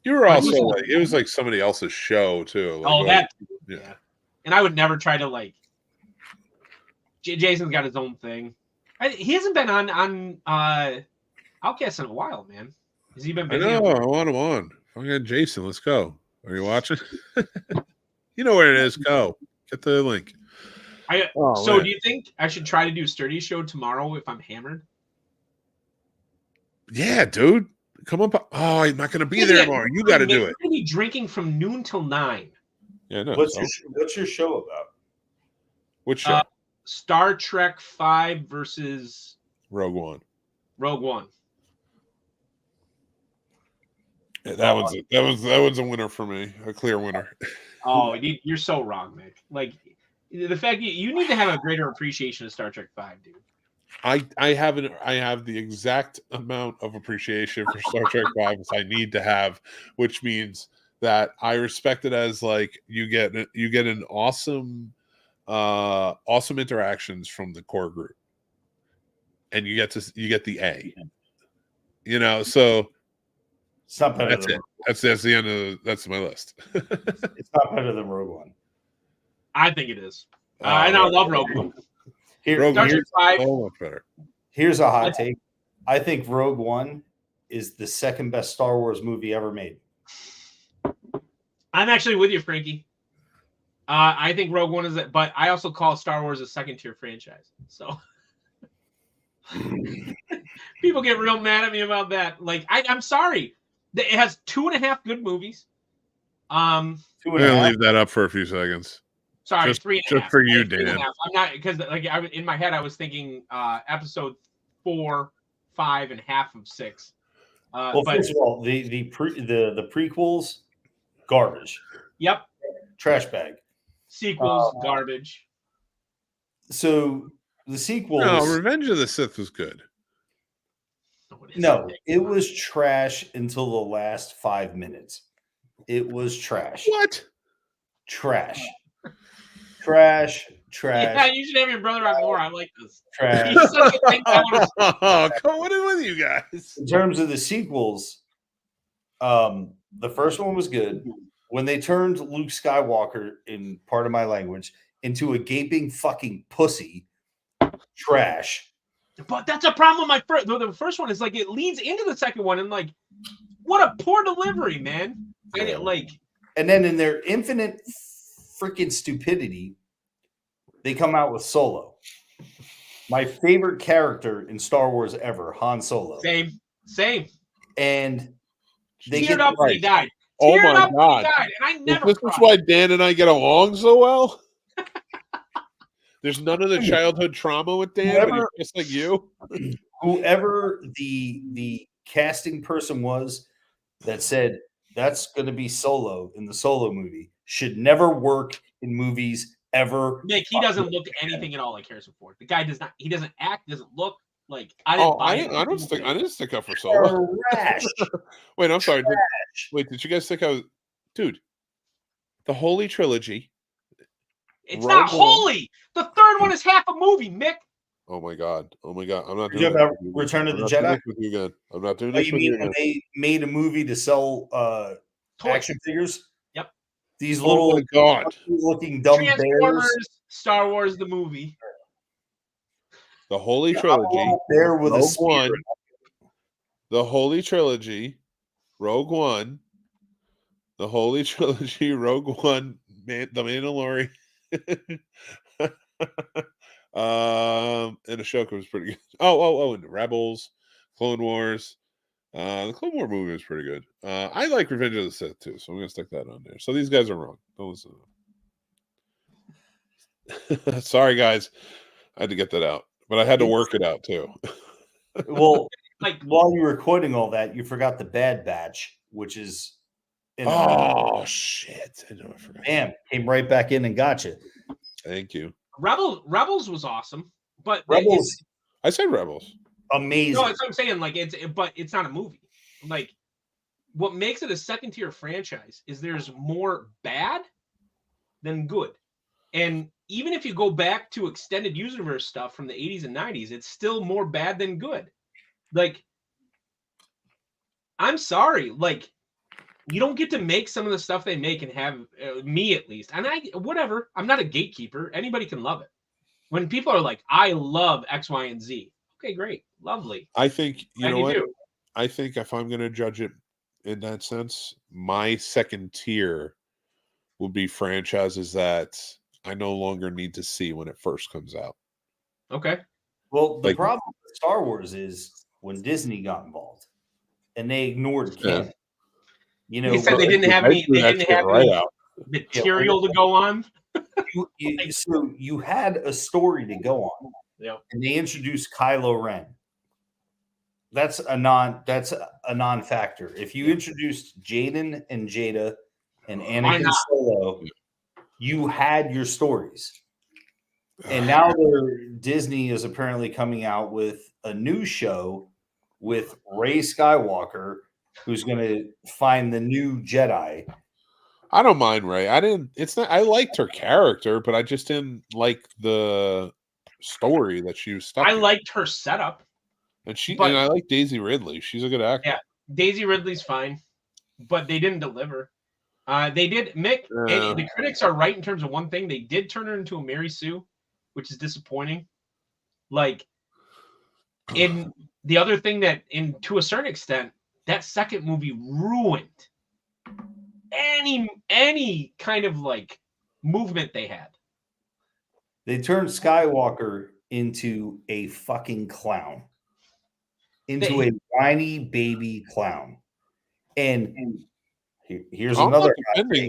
You were also like, it was like somebody else's show too. Like, yeah. And I would never try to like. Jason's got his own thing. He hasn't been on Outcasts in a while, man. Has he been busy? I know. I want him on. I got Jason. Let's go. Are you watching? You know where it is. Go get the link. Do you think I should try to do Sturdy show tomorrow if I'm hammered? Yeah, dude. Come on. Oh, I'm not going to be there tomorrow. You got to do it. We're going to be drinking from noon till 9. Yeah, no. What's your show about? Which show? Star Trek 5 versus Rogue One. Yeah, that one's a winner for me. A clear winner. Oh, you're so wrong, Mick. Like The fact you need to have a greater appreciation of Star Trek V, dude. I have the exact amount of appreciation for Star Trek V as I need to have, which means that I respect it as like you get an awesome interactions from the core group, and you get the A. So It's not better that's than it. That's the end of that's my list. It's not better than Rogue One. I think it is. I love Rogue One. Rogue Star Trek V. So much better. Here's a hot take. I think Rogue One is the second best Star Wars movie ever made. I'm actually with you, Frankie. I think Rogue One is it, but I also call Star Wars a second tier franchise. So people get real mad at me about that. Like, I'm sorry. It has 2.5 good movies. I'm gonna leave that up for a few seconds. Sorry, just, 3.5. just for you, Dan. I'm not, because like in my head I was thinking episode 4, 5, and half of 6. Well, first of all, the prequels, garbage. Yep. Trash bag. Sequels, garbage. So the sequels. No, Revenge of the Sith was good. No, it was trash until the last 5 minutes. It was trash. What? Trash. Trash. Yeah, you should have your brother on more. I like this. Trash. He's such a thing I want to Oh, what is with you guys? In terms of the sequels, the first one was good. When they turned Luke Skywalker, in part of my language, into a gaping fucking pussy, trash. But that's a problem with the first one is like it leads into the second one, and like what a poor delivery, man. And then in their infinite freaking stupidity, they come out with Solo. My favorite character in Star Wars ever, Han Solo. Same. And they teared up when he died. Oh my God. And I never This is why Dan and I get along so well. There's none of the childhood trauma with Dan, but he's just like you. Whoever the casting person was that said that's going to be Solo in the Solo movie should never work in movies ever. Nick, he doesn't look anything at all like Harrison Ford. The guy does not. He doesn't act. Doesn't look like. I didn't stick up for Solo. Wait, I'm sorry. Did you guys think I was, dude? The Holy Trilogy. It's not holy. The third one is half a movie, Mick. Oh my God. I'm not doing that. Return of the Jedi with you again. I'm not doing this. You mean when they made a movie to sell action figures? Yep. These little looking dumb Transformers, bears. Star Wars the movie. The Holy Trilogy. Bear with Rogue One. The Holy Trilogy. Rogue One. The Holy Trilogy. Rogue One. The Mandalorian. And Ashoka was pretty good. And Rebels, Clone Wars. The Clone War movie was pretty good. I like Revenge of the Sith too, so I'm gonna stick that on there. So these guys are wrong. Don't listen to them. Sorry, guys. I had to get that out, but I had to work it out too. Well, while you were quoting all that, you forgot the Bad Batch, which is. Shit! I know I forgot. Damn, came right back in and got you. Thank you. Rebels was awesome, but Rebels. I said Rebels. Amazing. No, that's what I'm saying. Like but it's not a movie. Like what makes it a second tier franchise is there's more bad than good, and even if you go back to extended universe stuff from the 80s and 90s, it's still more bad than good. Like, I'm sorry, like. You don't get to make some of the stuff they make and have me at least. And whatever. I'm not a gatekeeper. Anybody can love it. When people are like, I love X, Y, and Z. Okay, great. Lovely. I think, you know what? Do. I think if I'm going to judge it in that sense, my second tier would be franchises that I no longer need to see when it first comes out. Okay. Well, the problem with Star Wars is when Disney got involved and they ignored canon. You know, they said they didn't have any. They didn't have any material to go on. So you had a story to go on. Yeah. And they introduced Kylo Ren. That's a non-factor. If you introduced Jaden and Jada and Anakin Solo, you had your stories. And now Disney is apparently coming out with a new show with Rey Skywalker, who's going to find the new Jedi. I don't mind Rey. I liked her character, but I just didn't like the story that she was stuck I in. liked her setup. And I like Daisy Ridley. She's a good actor. Yeah, Daisy Ridley's fine, but they didn't deliver. They did, Mick. The critics are right in terms of one thing. They did turn her into a Mary Sue, which is disappointing. Like, in the other thing to a certain extent, that second movie ruined any kind of like movement they had. They turned Skywalker into a fucking clown. Into a whiny baby clown. And here's another.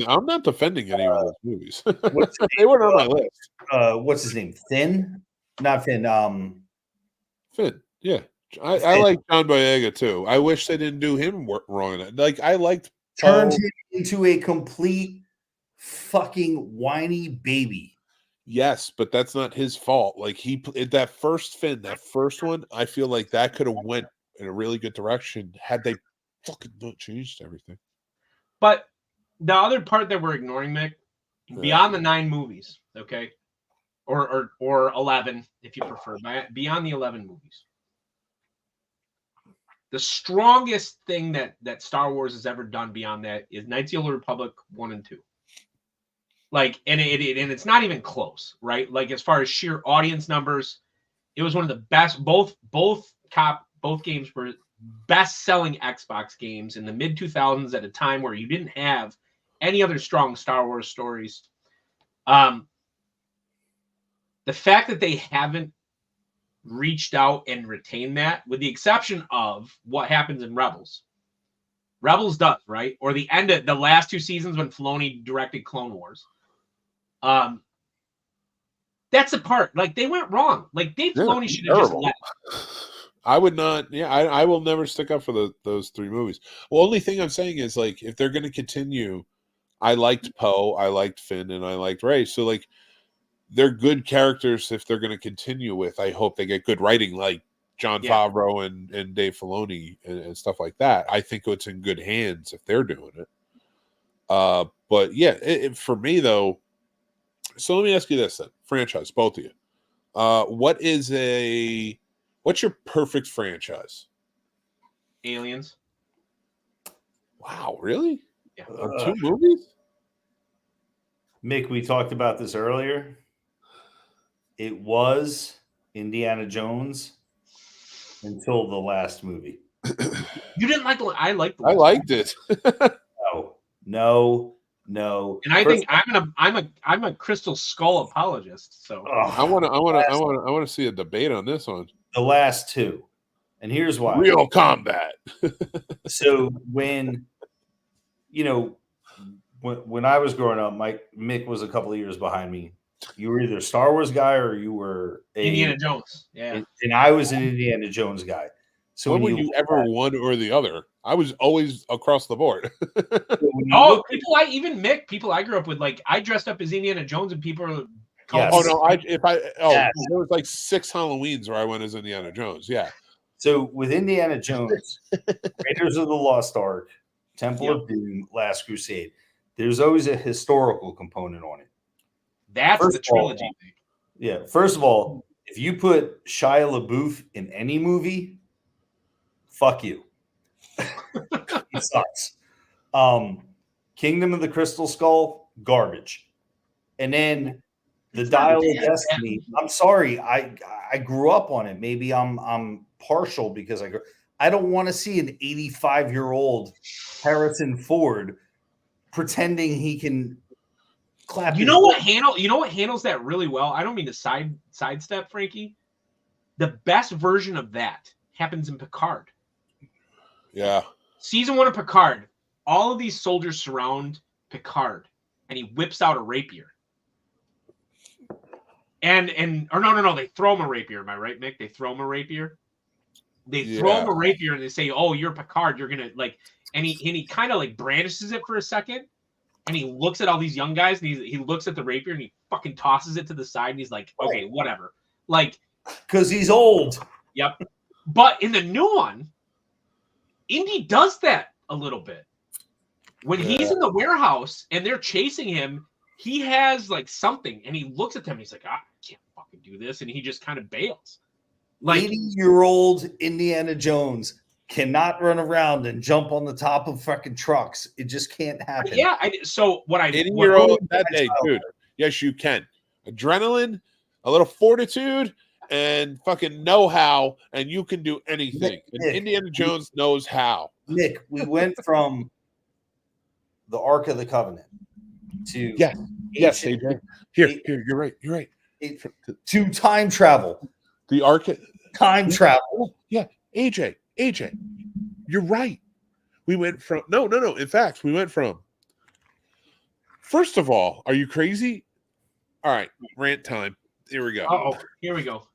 I'm not defending any of those movies. They weren't on my list. What's his name? Finn? Not Finn. Finn. Yeah. I like John Boyega too. I wish they didn't do him wrong. Like I liked turned him into a complete fucking whiny baby. Yes, but that's not his fault. Like that first Finn, that first one, I feel like that could have went in a really good direction had they fucking not changed everything. But the other part that we're ignoring, Mick, beyond the 9 movies, okay, or 11 if you prefer, beyond the 11 movies, the strongest thing that Star Wars has ever done beyond that is Knights of the Old Republic 1 and 2. Like, and it's not even close, right? Like, as far as sheer audience numbers, it was one of the best. Both games were best-selling Xbox games in the mid-2000s at a time where you didn't have any other strong Star Wars stories. The fact that they haven't reached out and retained that, with the exception of what happens in Rebels. Rebels does, right? Or the end of the last 2 seasons when Filoni directed Clone Wars. That's the part. Like, they went wrong. Like, Dave Filoni should have just left. I would not. Yeah, I will never stick up for those 3 movies. Well, only thing I'm saying is, like, if they're going to continue, I liked Poe, I liked Finn, and I liked Rey. So, like, they're good characters if they're going to continue with. I hope they get good writing, like Jon Favreau and Dave Filoni and stuff like that. I think it's in good hands if they're doing it. But yeah, for me though. So let me ask you this then, franchise, both of you. What's your perfect franchise? Aliens. Wow, really? Yeah. 2 movies? Mick, we talked about this earlier. It was Indiana Jones until the last movie. You didn't like I liked I liked it. No. And I think I'm a Crystal Skull apologist. So I want to see a debate on this one. The last 2, and here's why: real combat. So when I was growing up, Mick was a couple of years behind me. You were either a Star Wars guy or you were Indiana Jones. Yeah, and I was an Indiana Jones guy. So when were you ever one or the other? I was always across the board. People I grew up with, like, I dressed up as Indiana Jones and people are there was like 6 Halloweens where I went as Indiana Jones. Yeah. So with Indiana Jones, Raiders of the Lost Ark, Temple of Doom, Last Crusade, there's always a historical component on it. That's the trilogy. Yeah. First of all, if you put Shia LaBeouf in any movie, fuck you. It sucks. Kingdom of the Crystal Skull, garbage. And then the Dial of Destiny. I'm sorry, I grew up on it. Maybe I'm partial because I don't want to see an 85-year-old Harrison Ford pretending he can clap. You know what handles that really well? I don't mean to sidestep, Frankie. The best version of that happens in Picard. Yeah. Season 1 of Picard, all of these soldiers surround Picard, and he whips out a rapier. No, they throw him a rapier. Am I right, Mick? They throw him a rapier. They throw him a rapier, and they say, "Oh, you're Picard. You're gonna like." And he kind of like brandishes it for a second, and he looks at all these young guys, and he looks at the rapier, and he fucking tosses it to the side, and he's like, okay, whatever. Like, because he's old. Yep. But in the new one, Indy does that a little bit. When he's in the warehouse and they're chasing him, he has like something, and he looks at them. And he's like, I can't fucking do this, and he just kind of bails. Like 80-year-old Indiana Jones cannot run around and jump on the top of fucking trucks. It just can't happen. Yeah. So what I 80-year-old that day, dude. Yes, you can. Adrenaline, a little fortitude, and fucking know-how, and you can do anything. And Indiana Jones knows how. Nick, we went from the Ark of the Covenant to yes, AJ. Here, you're right. You're right. To time travel. The Ark, time travel. Yeah, AJ, you're right. We went from no. In fact, we went from. First of all, are you crazy? All right, rant time. Here we go. Oh, here we go.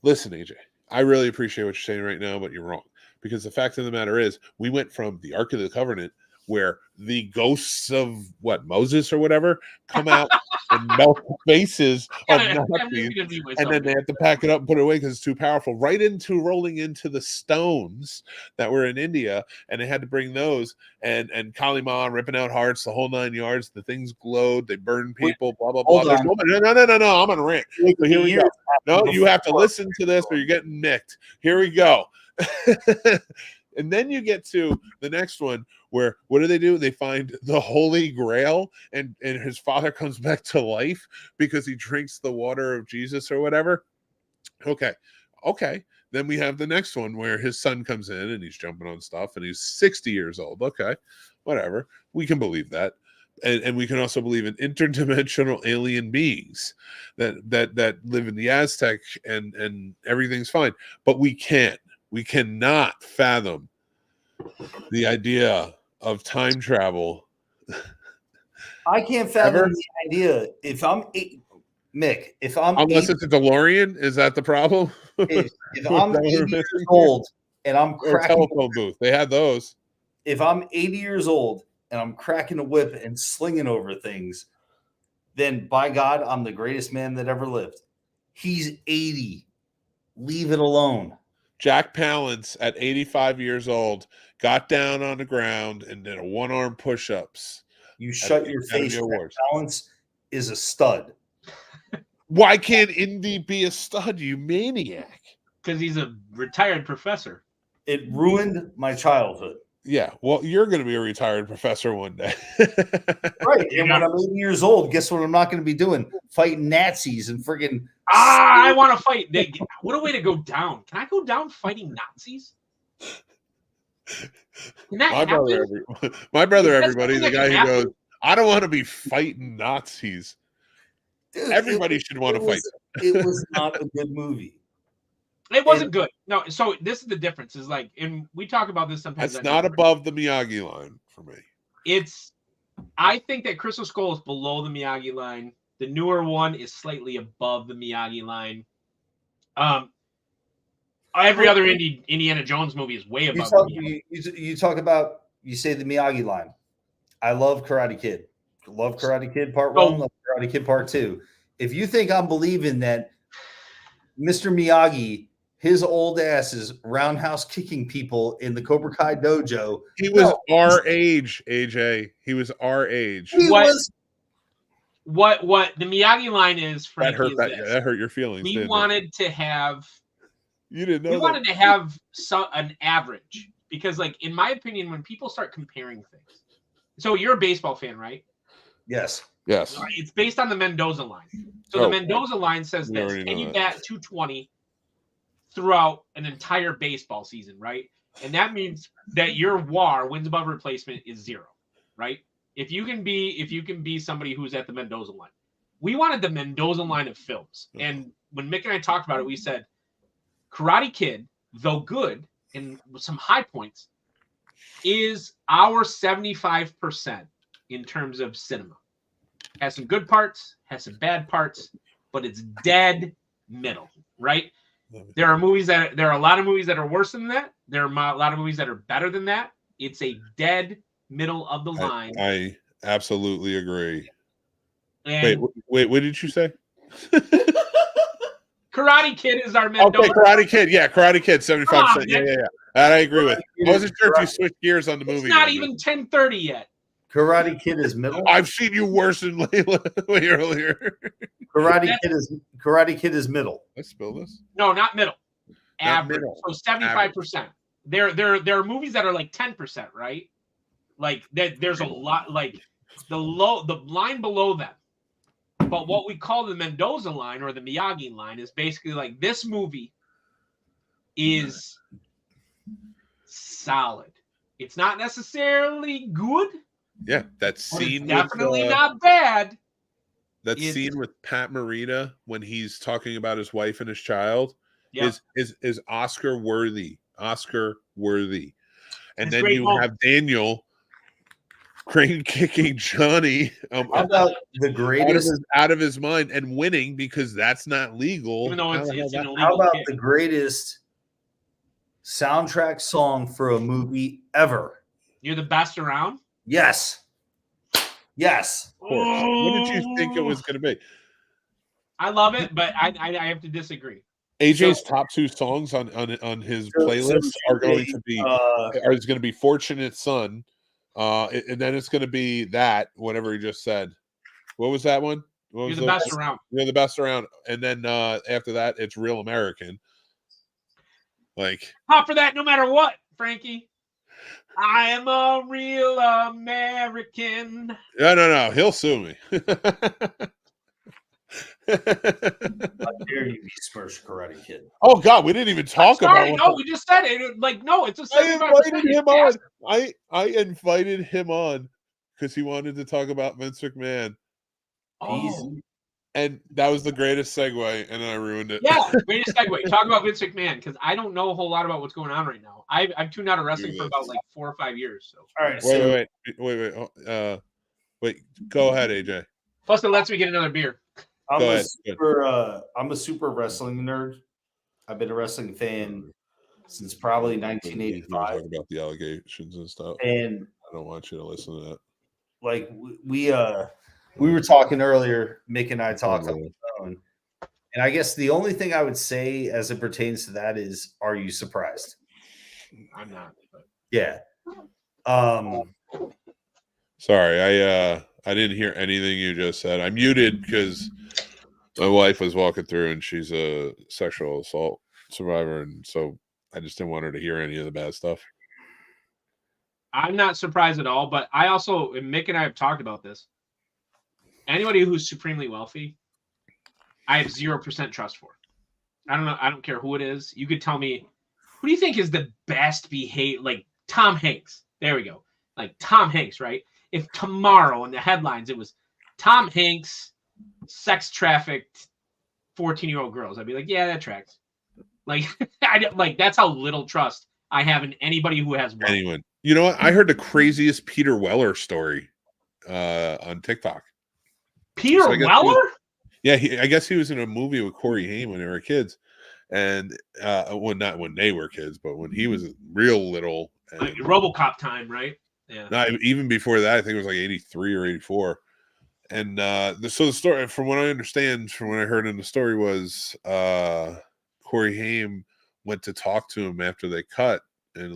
Listen, AJ, I really appreciate what you're saying right now, but you're wrong. Because the fact of the matter is, we went from the Ark of the Covenant, where the ghosts of Moses or whatever come out and melt the faces of Nazis, and then they have to pack it up and put it away because it's too powerful, right into rolling into the stones that were in India, and they had to bring those, and Kali Ma ripping out hearts, the whole 9 yards, the things glowed, they burned people, blah, blah, blah. No, I'm on a rant. So here we go. No, you have to listen to this or you're getting nicked. Here we go. And then you get to the next one where what do? They find the Holy Grail, and his father comes back to life because he drinks the water of Jesus or whatever. Okay. Then we have the next one where his son comes in and he's jumping on stuff and he's 60 years old. Okay, whatever. We can believe that. And we can also believe in interdimensional alien beings that live in the Aztec and everything's fine. But we cannot fathom the idea of time travel. I can't fathom the idea. If I'm Mick, unless it's a DeLorean, is that the problem? If I'm 80 years old and I'm cracking a telephone booth, they had those. If I'm 80 years old and I'm cracking a whip and slinging over things, then by God, I'm the greatest man that ever lived. He's 80. Leave it alone. Jack Palance at 85 years old got down on the ground and did a one-arm push-ups. You shut your face. Jack Palance is a stud. Why can't Indy be a stud, you maniac? Because he's a retired professor. It ruined my childhood. Yeah, well, you're going to be a retired professor one day. Right, and when I'm 80 years old, guess what I'm not going to be doing? Fighting Nazis and friggin'... I want to fight. What a way to go down. Can I go down fighting Nazis? Can that happen? My brother, everybody, the guy who goes, I don't want to be fighting Nazis. Dude, everybody should want to fight. It was not a good movie. It wasn't good. No, so this is the difference. Is like, and we talk about this sometimes. It's not above the Miyagi line for me. I think that Crystal Skull is below the Miyagi line. The newer one is slightly above the Miyagi line. Every other Indiana Jones movie is way above. You talk about, you say the Miyagi line. I love Karate Kid. Love Karate Kid Part 1. Love Karate Kid Part 2. If you think I'm believing that Mr. Miyagi, his old ass is roundhouse kicking people in the Cobra Kai dojo. He was our age, AJ. He was our age. What the Miyagi line is, Frankie, that hurt your feelings. We wanted to have. You didn't know. We wanted to have an average because, like, in my opinion, when people start comparing things, so you're a baseball fan, right? Yes. Yes. It's based on the Mendoza line. So the Mendoza line says this: can you bat 220 throughout an entire baseball season, right? And that means that your WAR, wins above replacement, is 0, right? If you can be somebody who's at the Mendoza line. We wanted the Mendoza line of films. And when Mick and I talked about it, we said Karate Kid, though good and some high points, is our 75% in terms of cinema. Has some good parts, has some bad parts, but it's dead middle, right? There are a lot of movies that are worse than that. There are a lot of movies that are better than that. It's a dead middle of the line. I absolutely agree. And wait, what did you say? Karate Kid is our Mendoza. Okay, Karate Kid. Yeah, Karate Kid, 75%. Yeah. That I agree with. I wasn't sure if you switched gears on the movie. It's not even 10:30 yet. Karate Kid is middle. I've seen you worse than Layla way earlier. Karate Kid is middle. Let's spill this. No, not middle. Average. Middle. So 75%. There are movies that are like 10%, right? Like there's a lot, like the line below them. But what we call the Mendoza line or the Miyagi line is basically like this movie is solid. It's not necessarily good. Yeah, that scene definitely not bad. That scene with Pat Morita when he's talking about his wife and his child is Oscar worthy. Oscar worthy. And then you have Daniel crane kicking Johnny about the greatest out of his mind and winning because that's not legal. Even though it's an illegal how about kick. the greatest soundtrack song for a movie ever? You're the best around? Yes. Yes. Of course. What did you think it was going to be? I love it, but I have to disagree. AJ's top two songs on his playlist are going to be Fortunate Son, and then it's going to be that whatever he just said. What was that one? You're the best around. You're the best around, and then after that, it's Real American. Like hop for that, no matter what, Frankie. I am a real American. No, he'll sue me. How dare you besmirch Karate Kid? Oh God, we didn't even talk about it. No, we just said it. Like, no, it's a 75%. I invited him on. I invited him on because he wanted to talk about Vince McMahon. Oh. And that was the greatest segue, and then I ruined it. Yeah, greatest segue. Talk about Vince McMahon because I don't know a whole lot about what's going on right now. I've tuned out of wrestling for about like 4 or 5 years. So all right, wait. Go ahead, AJ. Plus, it lets me get another beer. I'm a super wrestling nerd. I've been a wrestling fan since probably 1985. Talk about the allegations and stuff, and I don't want you to listen to that. Like we were talking earlier, Mick and I talked on the phone, and I guess the only thing I would say as it pertains to that is, are you surprised? I'm not. But... Yeah. Sorry, I didn't hear anything you just said. I muted because my wife was walking through and she's a sexual assault survivor, and so I just didn't want her to hear any of the bad stuff. I'm not surprised at all, but I also, and Mick and I have talked about this. Anybody who's supremely wealthy, I have 0% trust for. I don't know. I don't care who it is. You could tell me, who do you think is the best behaved? Like Tom Hanks. There we go. Like Tom Hanks, right? If tomorrow in the headlines it was Tom Hanks sex trafficked 14-year-old girls, I'd be like, yeah, that tracks. Like, that's how little trust I have in anybody who has wealth. Anyone. You know what? I heard the craziest Peter Weller story on TikTok. Peter Weller? I guess he was in a movie with Corey Haim when they were kids, and well, not when they were kids, but when he was real little. Like RoboCop time, right? Yeah. Not even before that. I think it was like 83 or 84. And so the story, from what I understand, from what I heard in the story, was Corey Haim went to talk to him after they cut and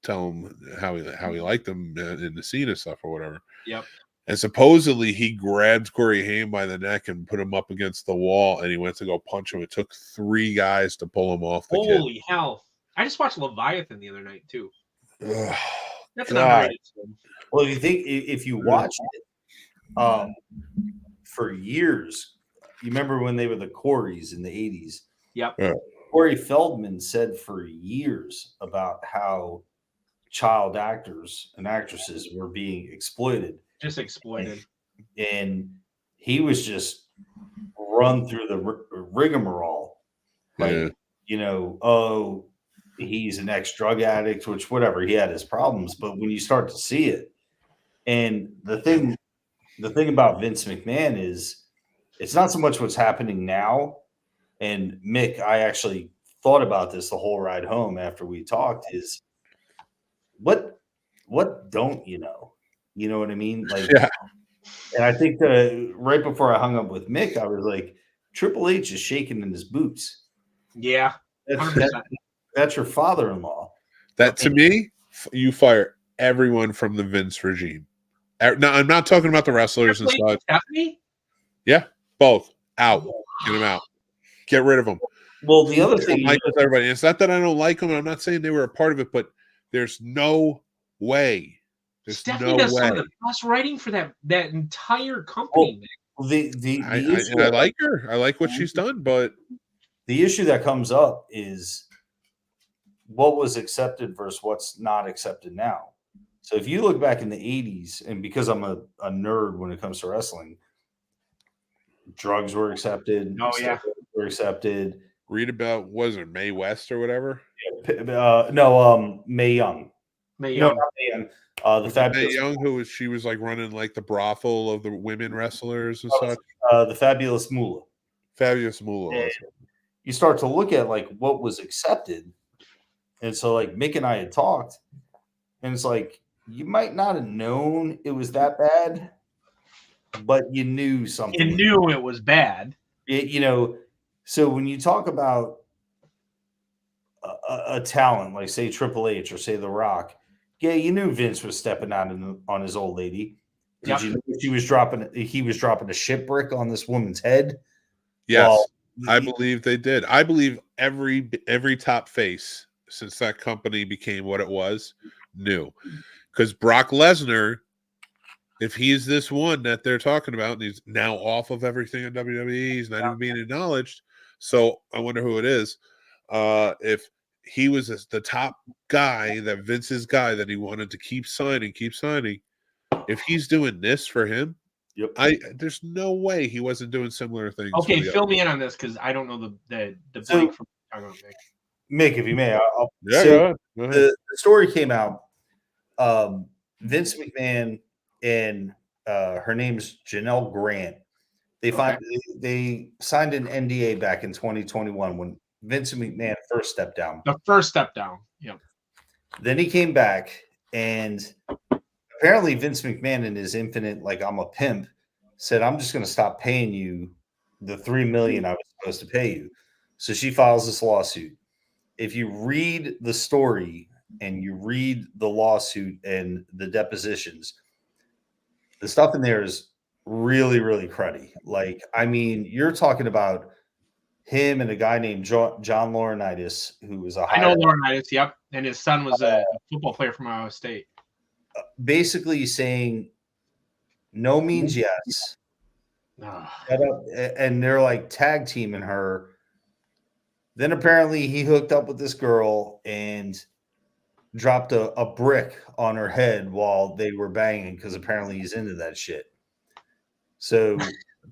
tell him how he liked them in the scene and stuff or whatever. Yep. And supposedly he grabbed Corey Haim by the neck and put him up against the wall, and he went to go punch him. It took 3 guys to pull him off the kid. Holy hell. I just watched Leviathan the other night too. Ugh, that's an underrated film. Well, if you watched it for years, you remember when they were the Coreys in the 80s? Yep. Yeah. Corey Feldman said for years about how child actors and actresses were being exploited. Just exploited. And he was just run through the rigmarole. Like, he's an ex-drug addict, which whatever, he had his problems. But when you start to see it, and the thing about Vince McMahon is it's not so much what's happening now. And Mick, I actually thought about this the whole ride home after we talked, is what don't you know? You know what I mean? Like, And I think right before I hung up with Mick, I was like, Triple H is shaking in his boots. Yeah, That's your father-in-law. That to me, you fire everyone from the Vince regime. No, I'm not talking about the wrestlers and stuff. Stephanie? Yeah, both out. Get them out. Get rid of them. Well, the other thing, everybody. It's not that I don't like them. I'm not saying they were a part of it, but there's no way. There's Stephanie does some of the best writing for that entire company. Well, I like her. I like what she's done, but the issue that comes up is what was accepted versus what's not accepted now. So if you look back in the 80s, and because I'm a nerd when it comes to wrestling, drugs were accepted. Oh, yeah. Were accepted. Read about, was it Mae West or whatever? No, Mae Young. Mae Young. No, not Mae Young. The Fabulous Mae Young, she was like running like the brothel of the women wrestlers and such. The Fabulous Moolah. Fabulous Moolah. You start to look at like what was accepted. And so like Mick and I had talked, and it's like, you might not have known it was that bad, but you knew something. You knew it was bad. So when you talk about a talent like, say, Triple H or say The Rock, yeah, you knew Vince was stepping out on his old lady. Did you know he was dropping a shit brick on this woman's head? Yes, I believe they did. I believe every top face since that company became what it was knew. Because Brock Lesnar, if he's this one that they're talking about, and he's now off of everything in WWE, he's not even being acknowledged. So I wonder who it is. If he was the top guy, that Vince's guy that he wanted to keep signing, if he's doing this for him, there's no way he wasn't doing similar things. Okay, fill me in on this because I don't know the break from Mick, if you may. Go ahead. The story came out. Vince McMahon and her name's Janelle Grant. They signed an NDA back in 2021 when Vince McMahon first stepped down. The first step down. Yeah. Then he came back, and apparently Vince McMahon, in his infinite, like, I'm a pimp, said, I'm just going to stop paying you the $3 million I was supposed to pay you. So she files this lawsuit. If you read the story and you read the lawsuit and the depositions, the stuff in there is really, really cruddy. Like, I mean, you're talking about him and a guy named John Laurinaitis, who was I know Laurinaitis, yep. And his son was a football player from Ohio State. Basically saying no means yes. And they're like tag teaming her. Then apparently he hooked up with this girl and dropped a brick on her head while they were banging, because apparently he's into that shit. So,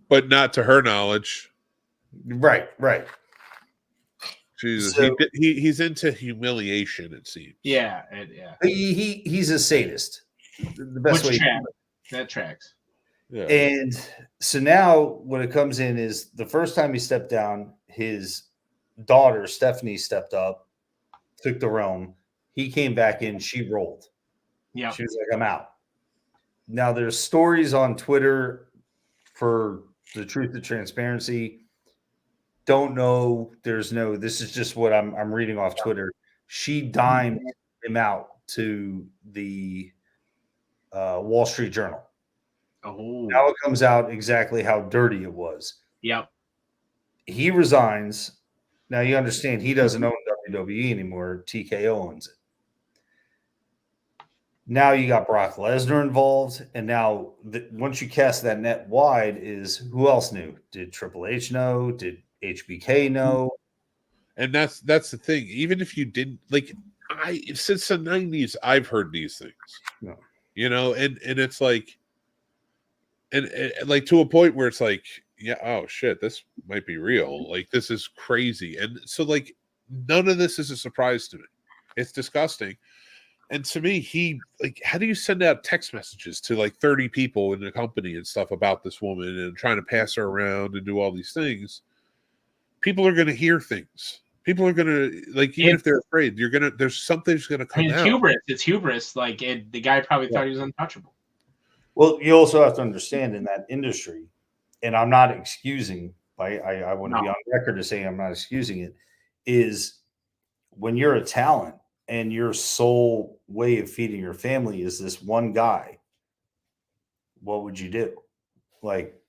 but not to her knowledge. Right. Jesus, so, he's into humiliation, it seems. Yeah. He's a sadist. The best way that tracks. Yeah. And so now what it comes in is the first time he stepped down, his daughter Stephanie stepped up, took the realm. He came back in, she rolled. Yeah. She was like, I'm out. Now there's stories on Twitter for the truth and transparency. Don't know. This is just what I'm reading off Twitter. She dimed him out to the Wall Street Journal. Oh. Now it comes out exactly how dirty it was. Yep. He resigns. Now you understand he doesn't own WWE anymore. TKO owns it. Now you got Brock Lesnar involved, and now once you cast that net wide, is who else knew? Did Triple H know? Did HBK know? And that's the thing. Even if you didn't, like, since the 90s, I've heard these things. No. You know, and it's like, and like to a point where it's like, yeah, oh shit, this might be real. Like, this is crazy. And so, like, none of this is a surprise to me. It's disgusting. And to me, how do you send out text messages to like 30 people in the company and stuff about this woman and trying to pass her around and do all these things? People are going to hear things. People are going to, like, even if they're afraid, there's something's going to come out. It's hubris. Like, the guy probably thought he was untouchable. Well, you also have to understand in that industry, and I'm not excusing. I want to be No. on record to say I'm not excusing it. Is when you're a talent and your sole way of feeding your family is this one guy, what would you do? Like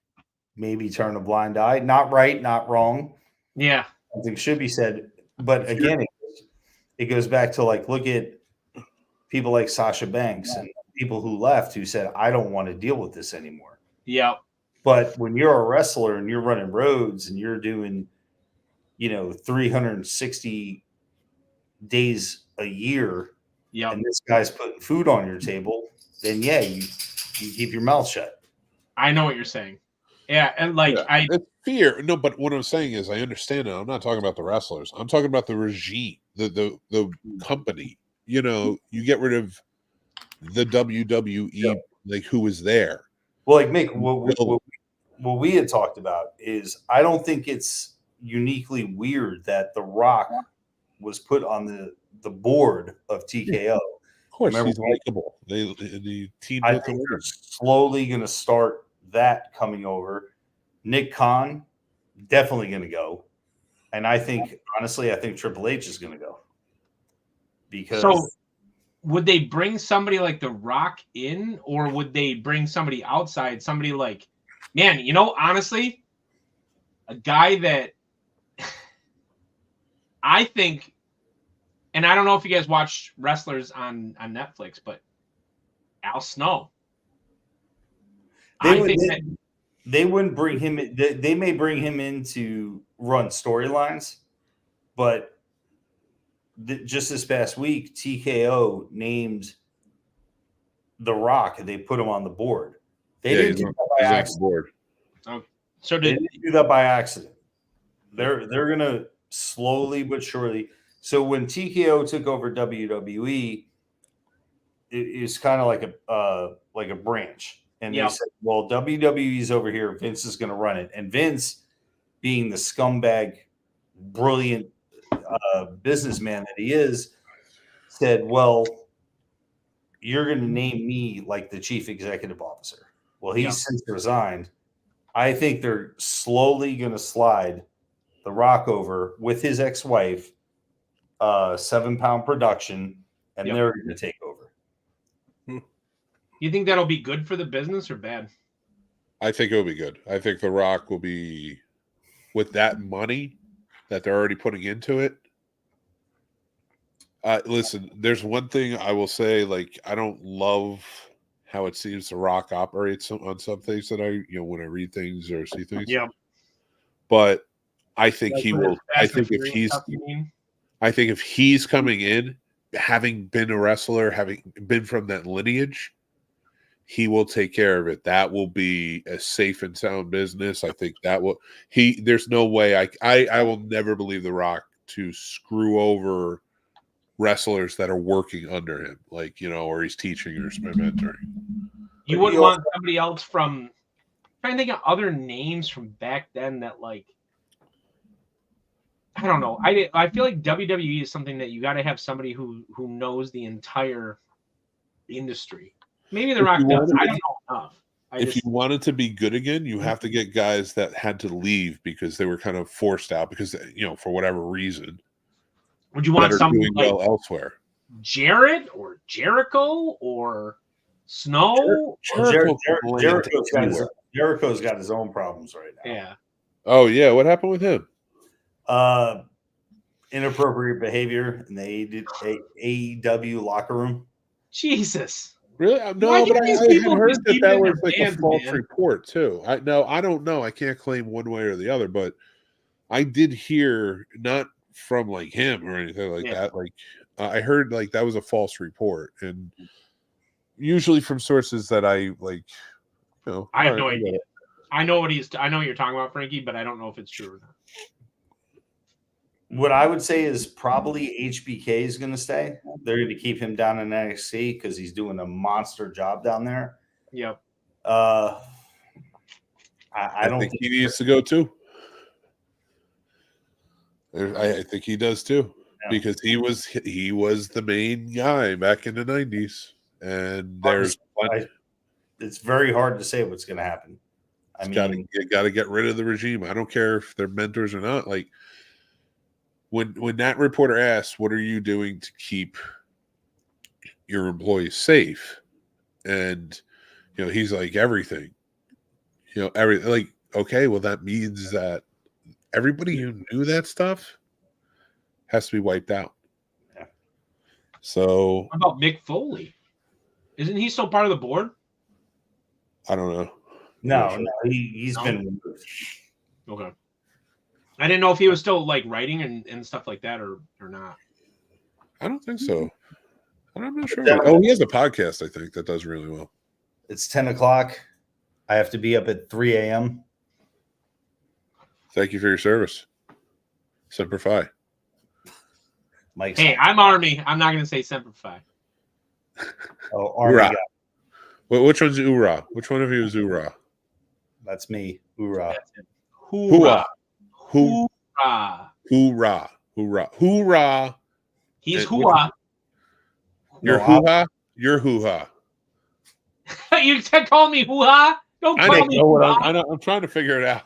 maybe turn a blind eye? Not right, not wrong. Yeah. Something should be said. But again, it goes back to like look at people like Sasha Banks and people who left who said, I don't want to deal with this anymore. Yep. But when you're a wrestler and you're running roads and you're doing, 360 days a year, Yep. and this guy's putting food on your table, then yeah, you keep your mouth shut. I know what you're saying. Yeah, and like it's fear. No, but what I'm saying is I understand it. I'm not talking about the wrestlers. I'm talking about the regime, the company. You get rid of the WWE, like who was there. Well, like Mick, what we had talked about is I don't think it's uniquely weird that The Rock was put on the board of TKO. Of course, he's likable. They teamed with think they're slowly going to start that coming over. Nick Khan definitely going to go, and I think honestly, I think Triple H is going to go because. So, would they bring somebody like The Rock in, or would they bring somebody outside? Somebody like, man, honestly, a guy that I think, and I don't know if you guys watch wrestlers on Netflix, but Al Snow. They wouldn't bring him in. They may bring him in to run storylines, but just this past week, TKO named The Rock and they put him on the board. They didn't do that by accident. So they didn't do that by accident. They're gonna slowly but surely. So when TKO took over WWE, it is kind of like a branch. And they said, well, WWE's over here. Vince is going to run it. And Vince, being the scumbag, brilliant businessman that he is, said, well, you're going to name me like the chief executive officer. Well, he's since resigned. I think they're slowly going to slide The Rock over with his ex-wife, 7-pound production, and they're going to take over. You think that'll be good for the business or bad? I think it'll be good. I think The Rock will be, with that money that they're already putting into it. Listen, there's one thing I will say, like, I don't love how it seems The Rock operates on some things that when I read things or see things. Yeah. But I think he will. I think if he's coming in, having been a wrestler, having been from that lineage, he will take care of it. That will be a safe and sound business. I think that will. There's no way I will never believe The Rock to screw over wrestlers that are working under him, like or he's teaching or mentoring. You wouldn't want somebody else from. I'm trying to think of other names from back then that I don't know. I feel like WWE is something that you got to have somebody who knows the entire industry. Maybe The Rock does. I don't know enough. If you wanted to be good again, you have to get guys that had to leave because they were kind of forced out because for whatever reason. Would you want something doing well elsewhere? Jarrett or Jericho or Snow? Jericho's got his own problems right now. Yeah. Oh yeah, what happened with him? Inappropriate behavior in the AEW locker room. Jesus. Really? No, but I had heard that was like a false report too. I don't know. I can't claim one way or the other, but I did hear, not from like him or anything like that. Like I heard like that was a false report, and usually from sources that I like. I have no idea. I know what you're talking about, Frankie, but I don't know if it's true or not. What I would say is probably HBK is going to stay. They're going to keep him down in NXT because he's doing a monster job down there. Yep. I don't think he needs to go too. I think he does too, because he was the main guy back in the 90s, and there's it's very hard to say what's going to happen. I mean, you got to get rid of the regime. I don't care if they're mentors or not. Like when that reporter asked, "What are you doing to keep your employees safe?" and he's like, "Everything." Everything. Like, okay, well, that means that everybody who knew that stuff has to be wiped out. Yeah. So, what about Mick Foley? Isn't he still part of the board? I don't know. No, he's been removed. Okay. I didn't know if he was still like writing and stuff like that or not. I don't think so. I'm not sure. Oh, he has a podcast, I think, that does really well. It's 10 o'clock. I have to be up at 3 a.m. Thank you for your service. Semper Fi. Mike's hey, I'm Army. I'm not going to say Semper Fi. Oh, Army guy. Well, which one's Oorah? Which one of you is Oorah? That's me. Hoorah. Hoorah. Hoorah. Hoorah. Hoorah. Hoorah. He's hoo-ha. You're hoo-ha? You're hoo-ha. You call me hoo-ha? Don't call me hoo-ha. I'm trying to figure it out.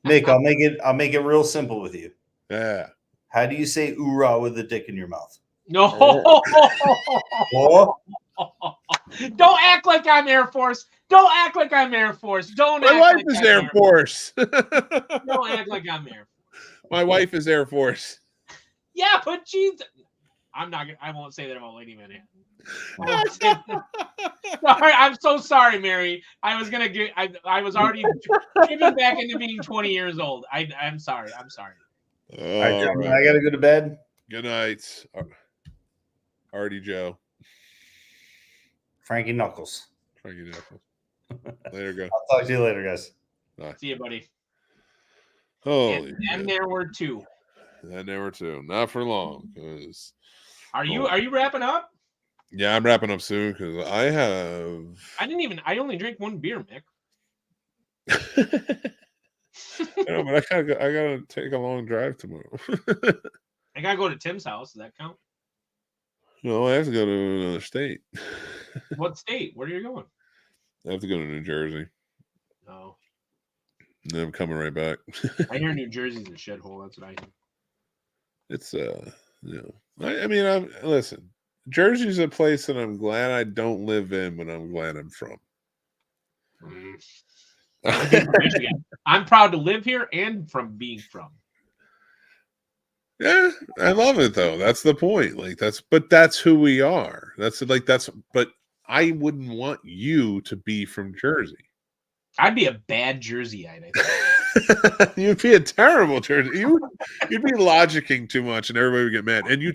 Nick, I'll make it real simple with you. Yeah. How do you say oorah with a dick in your mouth? No. Oh. Don't act like I'm Air Force. Don't act like I'm Air Force. Don't. My wife is Air Force. Don't act like I'm Air Force. My wife is Air Force. Yeah, but she's. I'm not gonna. I won't say that about Lady Manhattan. Sorry, I'm so sorry, Mary. I was gonna get. I was already giving back into being 20 years old. I'm sorry. I'm sorry. All right, gentlemen, I gotta go to bed. Good night, Artie Joe. Frankie Knuckles. Frankie Knuckles. Later, go. I'll talk to you later, guys. Bye. See you, buddy. Holy. And there were two. And there were two. Not for long. Cause Are you wrapping up? Yeah, I'm wrapping up soon because I only drank one beer, Mick. No, but I gotta take a long drive tomorrow. I gotta go to Tim's house. Does that count? No, I have to go to another state. What state? Where are you going? I have to go to New Jersey. Oh. And then I'm coming right back. I hear New Jersey's a shithole. That's what I hear. It's I mean, listen. Jersey's a place that I'm glad I don't live in, but I'm glad I'm from. I'm proud to live here and from being from. Yeah, I love it though. That's the point. But that's who we are. But I wouldn't want you to be from Jersey. I'd be a bad Jerseyite, I think. You'd be a terrible Jersey. You'd be logicking too much, and everybody would get mad. And you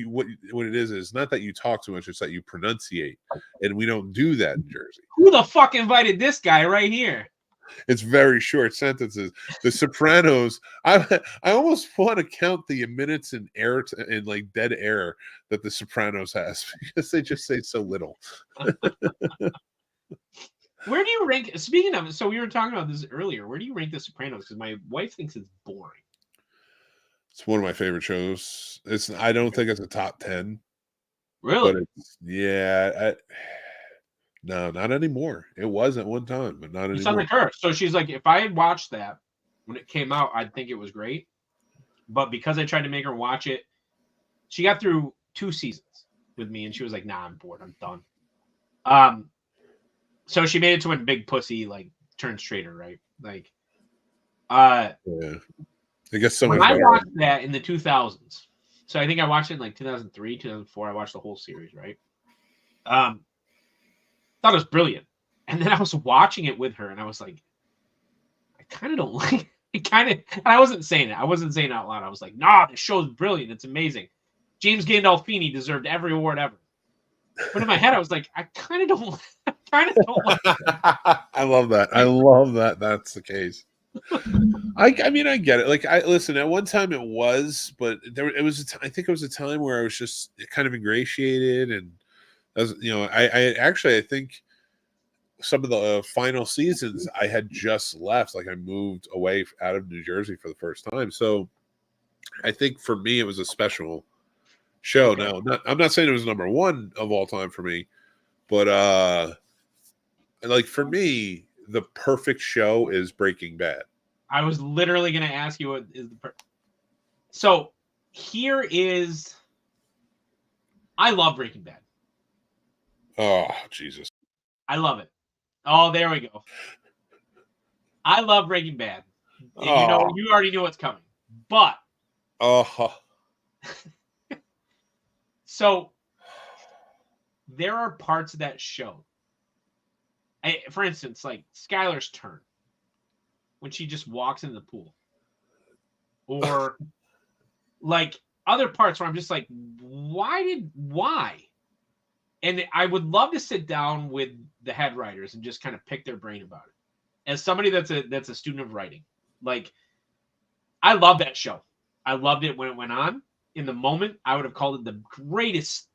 what it is not that you talk too much; it's that you pronunciate, and we don't do that in Jersey. Who the fuck invited this guy right here? It's very short sentences. The Sopranos. I almost want to count the minutes in air in like dead air that the Sopranos has because they just say so little. Where do you rank? Speaking of, so we were talking about this earlier. Where do you rank The Sopranos? Because my wife thinks it's boring. It's one of my favorite shows. I don't think it's a top 10. Really? But no, not anymore. It was at one time, but not anymore. It's on the curve. So she's like, if I had watched that when it came out, I'd think it was great. But because I tried to make her watch it, she got through 2 seasons with me, and she was like, "Nah, I'm bored. I'm done." So she made it to when Big Pussy like turned straighter, right? Like, yeah. I guess when I watched that in the 2000s, so I think I watched it in like 2003, 2004. I watched the whole series, right? Thought it was brilliant, and then I was watching it with her, and I was like, I kind of don't like it. And I wasn't saying it. I wasn't saying it out loud. I was like, nah, this show's brilliant. It's amazing. James Gandolfini deserved every award ever. But in my head, I was like, I kind of don't like it. I love that. I love that that's the case. I mean, I get it. Like, listen, at one time it was, but it was I think it was a time where I was just kind of ingratiated, and as I think some of the final seasons I had just left. Like, I moved away out of New Jersey for the first time, so I think for me it was a special show. Okay. Now, I'm not saying it was number 1 of all time for me, but like for me, the perfect show is Breaking Bad. I was literally going to ask you what is the so here is I love Breaking Bad. Oh, Jesus. I love it. Oh, there we go. I love Breaking Bad. And you already knew what's coming. But so there are parts of that show. For instance, like Skylar's turn when she just walks into the pool. Or like other parts where I'm just like, why? And I would love to sit down with the head writers and just kind of pick their brain about it. As somebody that's a student of writing, like I love that show. I loved it when it went on. In the moment, I would have called it the greatest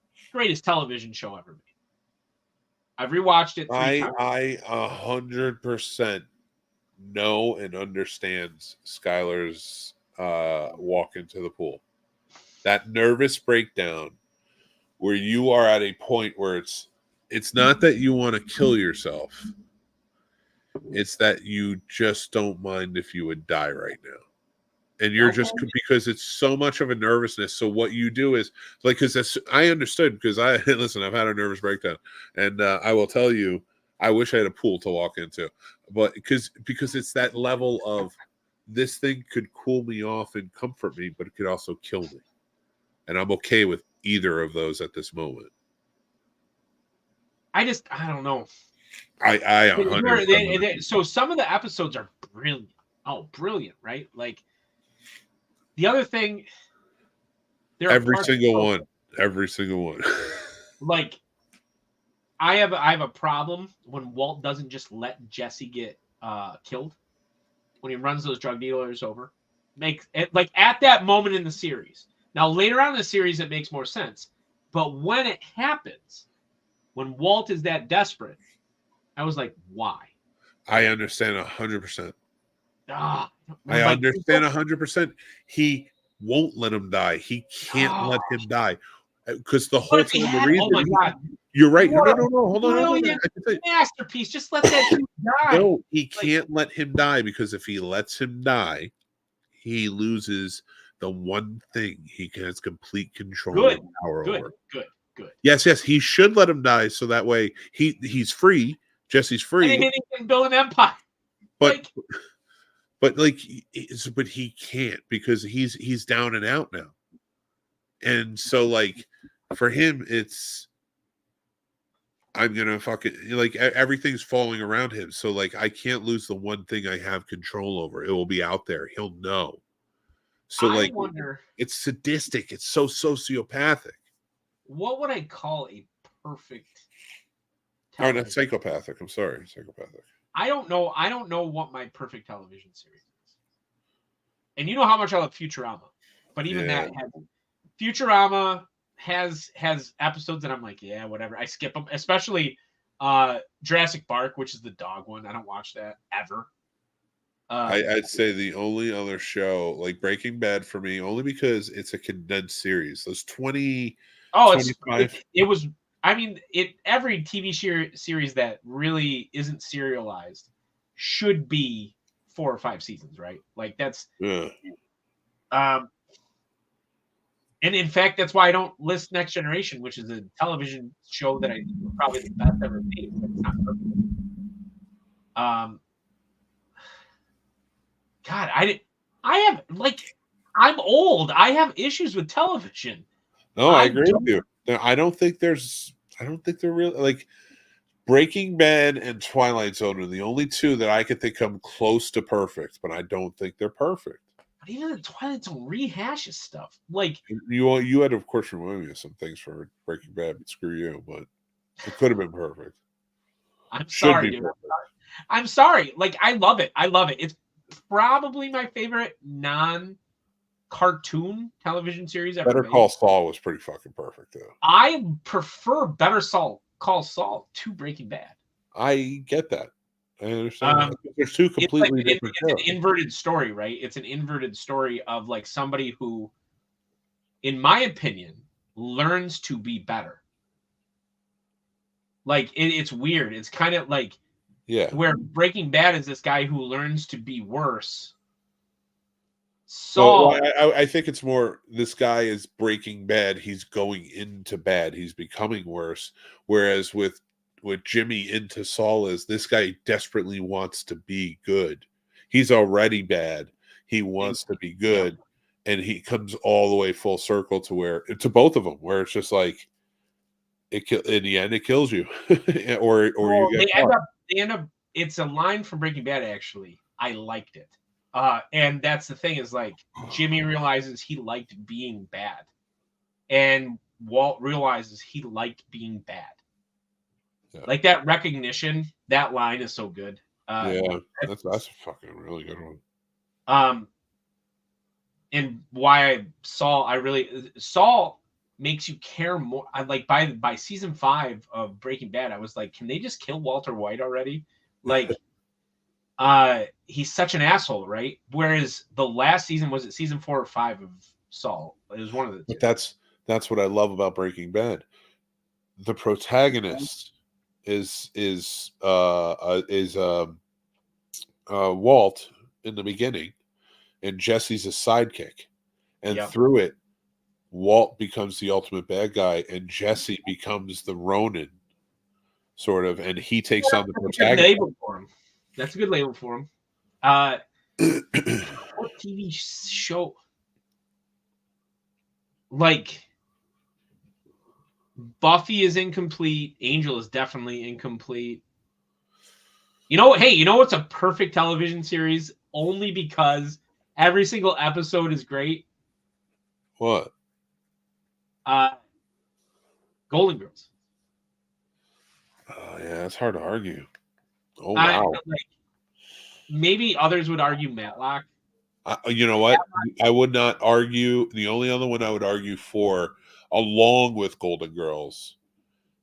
television show ever made. I've rewatched it 3 times. I 100% know and understands Skylar's walk into the pool. That nervous breakdown where you are at a point where it's not that you want to kill yourself. It's that you just don't mind if you would die right now. And you're just because it's so much of a nervousness. So what you do is like, because I understood because I've had a nervous breakdown, and I will tell you, I wish I had a pool to walk into, but because it's that level of this thing could cool me off and comfort me, but it could also kill me, and I'm okay with either of those at this moment. I don't know. I 100%. So some of the episodes are brilliant. Oh, brilliant, right? Like. The other thing, every single one. Like, I have a problem when Walt doesn't just let Jesse get killed when he runs those drug dealers over. Make it like at that moment in the series. Now later on in the series, it makes more sense, but when it happens, when Walt is that desperate, I was like, why? I understand 100%. I understand 100%. He won't let him die. He can't let him die because the whole time the reason. Oh my God! You're right. No. Hold on. Masterpiece. Just let that dude die. No, he can't let him die because if he lets him die, he loses the one thing he has complete control and power over. Good. Yes. He should let him die so that way he's free. Jesse's free. And he can build an empire. But he can't because he's down and out now. And so like for him, it's I'm gonna fucking like everything's falling around him. So like I can't lose the one thing I have control over. It will be out there. He'll know. So I wonder, it's sadistic. It's so sociopathic. What would I call a perfect? Oh, not psychopathic. I'm sorry, psychopathic. I don't know what my perfect television series is. And you know how much I love Futurama. But even that Futurama has episodes that I'm like, yeah, whatever. I skip them, especially Jurassic Park, which is the dog one. I don't watch that ever. I'd say the only other show like Breaking Bad for me, only because it's a condensed series. Those 20 it was I mean, every TV series that really isn't serialized should be 4 or 5 seasons, right? Like that's, and in fact, that's why I don't list Next Generation, which is a television show that I think is probably the best ever made, but it's not perfect. God, I'm old. I have issues with television. No, I agree with you. I don't think they're really like Breaking Bad and Twilight Zone are the only two that I could think come close to perfect, but I don't think they're perfect. But even the Twilight Zone rehashes stuff. Like you had, of course, remind me of some things for Breaking Bad, but screw you. But it could have been perfect. I'm sorry, dude. I'm sorry. Like I love it. It's probably my favorite non-cartoon television series ever. Better Call Saul was pretty fucking perfect, though. I prefer Better Call Saul to Breaking Bad. I get that. I understand. There's two completely different shows. It's an inverted story, right? It's an inverted story of like somebody who, in my opinion, learns to be better. Like it's weird. It's kind of like Yeah. Where Breaking Bad is this guy who learns to be worse. Saul. Well, I think it's more this guy is Breaking Bad. He's going into bad. He's becoming worse. Whereas with Jimmy into Saul is this guy desperately wants to be good. He's already bad. He wants to be good. And he comes all the way full circle to both of them, where it's just like in the end it kills you, or you get they end up. It's a line from Breaking Bad. Actually, I liked it, and that's the thing is like Jimmy realizes he liked being bad, and Walt realizes he liked being bad. Yeah. Like that recognition, that line is so good. Yeah, that's a fucking really good one. And why Saul makes you care more. I like by season 5 of Breaking Bad, I was like, can they just kill Walter White already? Like, he's such an asshole, right? Whereas the last season, was it season 4 or 5 of Saul? It was one of the two. But that's what I love about Breaking Bad. The protagonist is Walt in the beginning, and Jesse's a sidekick, and through it, Walt becomes the ultimate bad guy, and Jesse becomes the Ronin, sort of, and he takes on the protagonist. That's a good label for him. What TV show? Like, Buffy is incomplete. Angel is definitely incomplete. You know what's a perfect television series? Only because every single episode is great. What? Golden Girls. Oh yeah, it's hard to argue. Oh wow. Maybe others would argue Matlock. You know what? I would not argue. The only other one I would argue for, along with Golden Girls,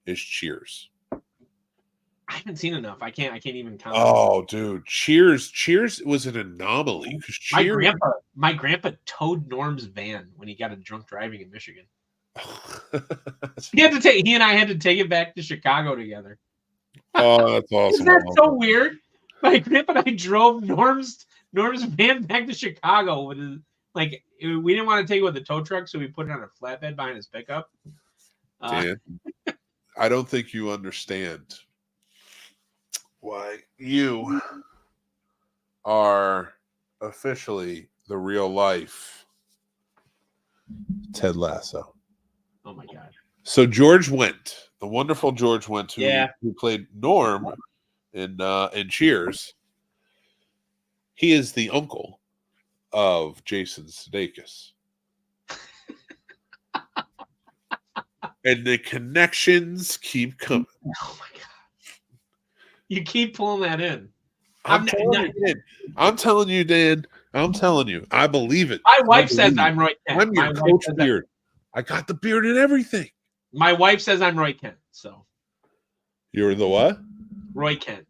is Cheers. I haven't seen enough. I can't even count. Oh, dude, Cheers was an anomaly. My grandpa towed Norm's van when he got a drunk driving in Michigan. He and I had to take it back to Chicago together. Oh, that's awesome! Isn't that so weird? My grandpa and I drove Norm's van back to Chicago with his, like, we didn't want to take it with the tow truck, so we put it on a flatbed behind his pickup. Dan, I don't think you understand why you are officially the real life Ted Lasso. Oh my God. So George Wendt, the wonderful George Wendt, who played Norm in Cheers, he is the uncle of Jason Sudeikis. And the connections keep coming. Oh my God. You keep pulling that in. I'm telling you, Dan. I'm telling you. I believe it. My wife says I'm Roy Kent. I'm your Coach Beard. I got the beard and everything. My wife says I'm Roy Kent. So you're the what? Roy Kent.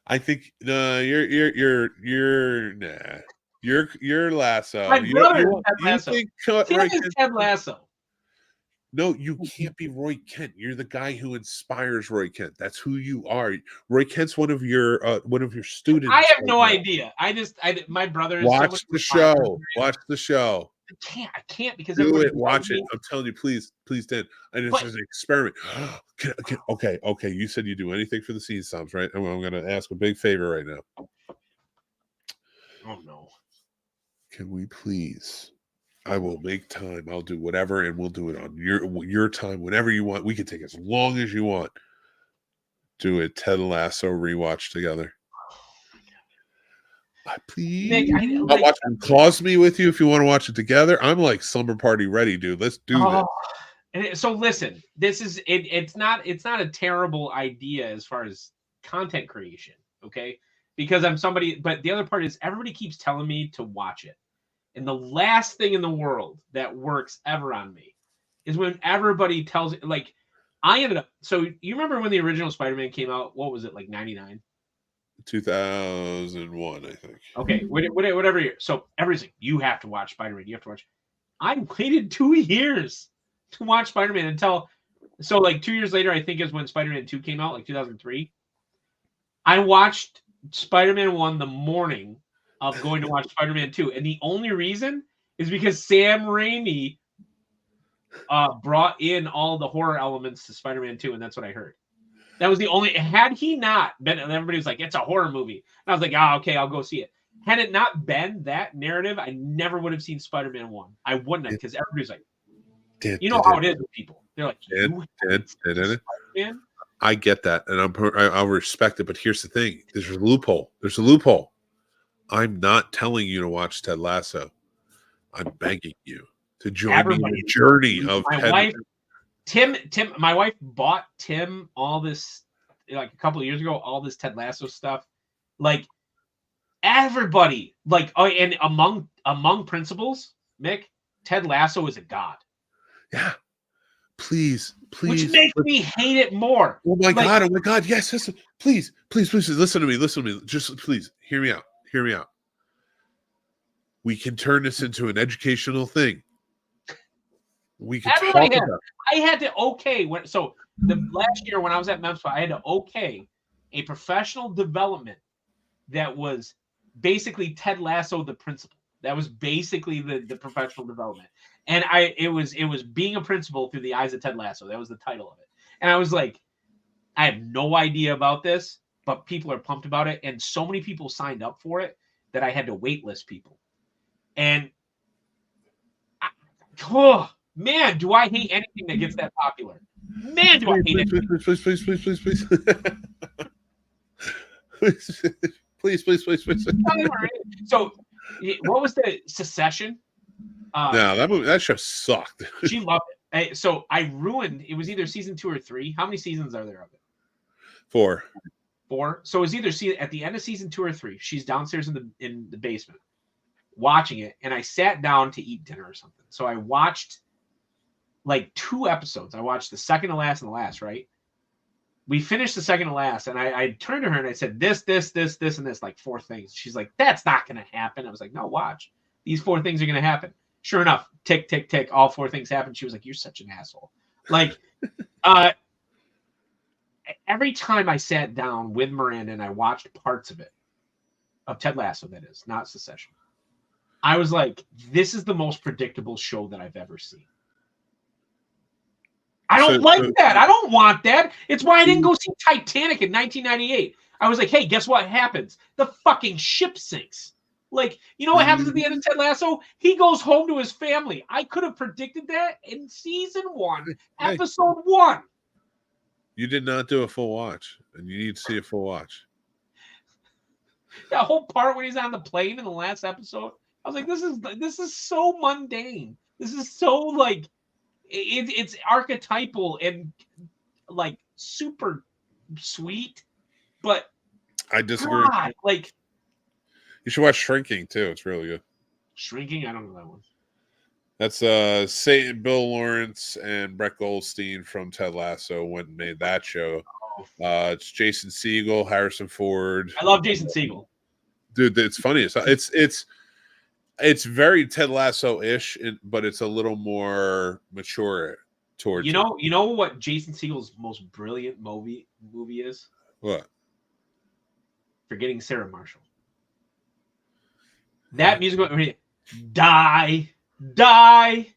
I think you're nah. You're Lasso. My brother is Ted Lasso. Ted Lasso. No, you can't be Roy Kent. You're the guy who inspires Roy Kent. That's who you are. Roy Kent's one of your students. I have no idea. My brother is watch the show. Watch the show. I can't because do it. Watch it. I'm telling you, please, Dan. And it's just an experiment. Okay. You said you do anything for the Scene Snobs, right? I'm going to ask a big favor right now. Oh no. Can we please? I will make time. I'll do whatever, and we'll do it on your time, whenever you want. We can take as long as you want. Do a Ted Lasso rewatch together. Please. Nick, I'll watch it. Cause me with you if you want to watch it together. I'm like slumber party ready, dude. Let's do this. And so listen, this is it. It's not a terrible idea as far as content creation, okay? Because I'm somebody, but the other part is everybody keeps telling me to watch it. And the last thing in the world that works ever on me is when everybody tells it. Like, I ended up. So you remember when the original Spider-Man came out? What was it, like 99? 2001, I think. Okay, whatever year. So everything you have to watch Spider-Man. You have to watch. I waited 2 years to watch Spider-Man until. So like 2 years later, I think is when Spider-Man 2 came out, like 2003. I watched Spider-Man 1 the morning of going to watch Spider-Man 2, and the only reason is because Sam Raimi brought in all the horror elements to Spider-Man 2, and that's what I heard. That was the only. Had he not been, and everybody was like, "It's a horror movie," and I was like, "Ah, okay, I'll go see it." Had it not been that narrative, I never would have seen Spider-Man 1. I wouldn't have, because everybody's like, you know how it is with people. They're like, Spider-Man? I get that, and I'll respect it. But here's the thing: there's a loophole. There's a loophole. I'm not telling you to watch Ted Lasso. I'm begging you to join me in the journey of my wife bought Tim all this, like a couple of years ago, all this Ted Lasso stuff. Like everybody, like, oh, and among principals, Mick, Ted Lasso is a god. Yeah. Please. Which makes me hate it more. Oh my God. Yes. Please. Listen to me. Just please hear me out. We can turn this into an educational thing. We can talk about. I had to the last year when I was at MEMSPA, I had to a professional development that was basically Ted Lasso the principal. That was basically the professional development. And it was being a principal through the eyes of Ted Lasso. That was the title of it. And I was like, I have no idea about this, but people are pumped about it. And so many people signed up for it that I had to waitlist people. And man, do I hate anything that gets that popular. Man, do I hate it. Please. So, what was the Secession? No, that show sucked. She loved it. So I ruined. It was either season 2 or 3. How many seasons are there of it? 4. 4. So it was either at the end of season 2 or 3. She's downstairs in the basement watching it, and I sat down to eat dinner or something. So I watched like 2 episodes. I watched the second to last and the last. Right. We finished the second to last, and I turned to her and I said, this, and this, like 4 things. She's like, that's not going to happen. I was like, no, watch. These 4 things are going to happen. Sure enough, tick, tick, tick, all 4 things happened. She was like, you're such an asshole. Like, every time I sat down with Miranda and I watched parts of it, of Ted Lasso, that is, not Secession, I was like, this is the most predictable show that I've ever seen. I don't like that. I don't want that. It's why I didn't go see Titanic in 1998. I was like, hey, guess what happens? The fucking ship sinks. Like, you know what happens at the end of Ted Lasso? He goes home to his family. I could have predicted that in season 1, episode 1. You did not do a full watch, and you need to see a full watch. That whole part when he's on the plane in the last episode, I was like, this is so mundane. This is so like it's archetypal and like super sweet, but I disagree. God, like, you should watch Shrinking too. It's really good. Shrinking? I don't know that one. That's Bill Lawrence and Brett Goldstein from Ted Lasso went and made that show. It's Jason Segel, Harrison Ford. I love Jason Segel. Dude, it's funny. It's very Ted Lasso-ish, but it's a little more mature towards you know what Jason Segel's most brilliant movie is? What? Forgetting Sarah Marshall. That musical, die. It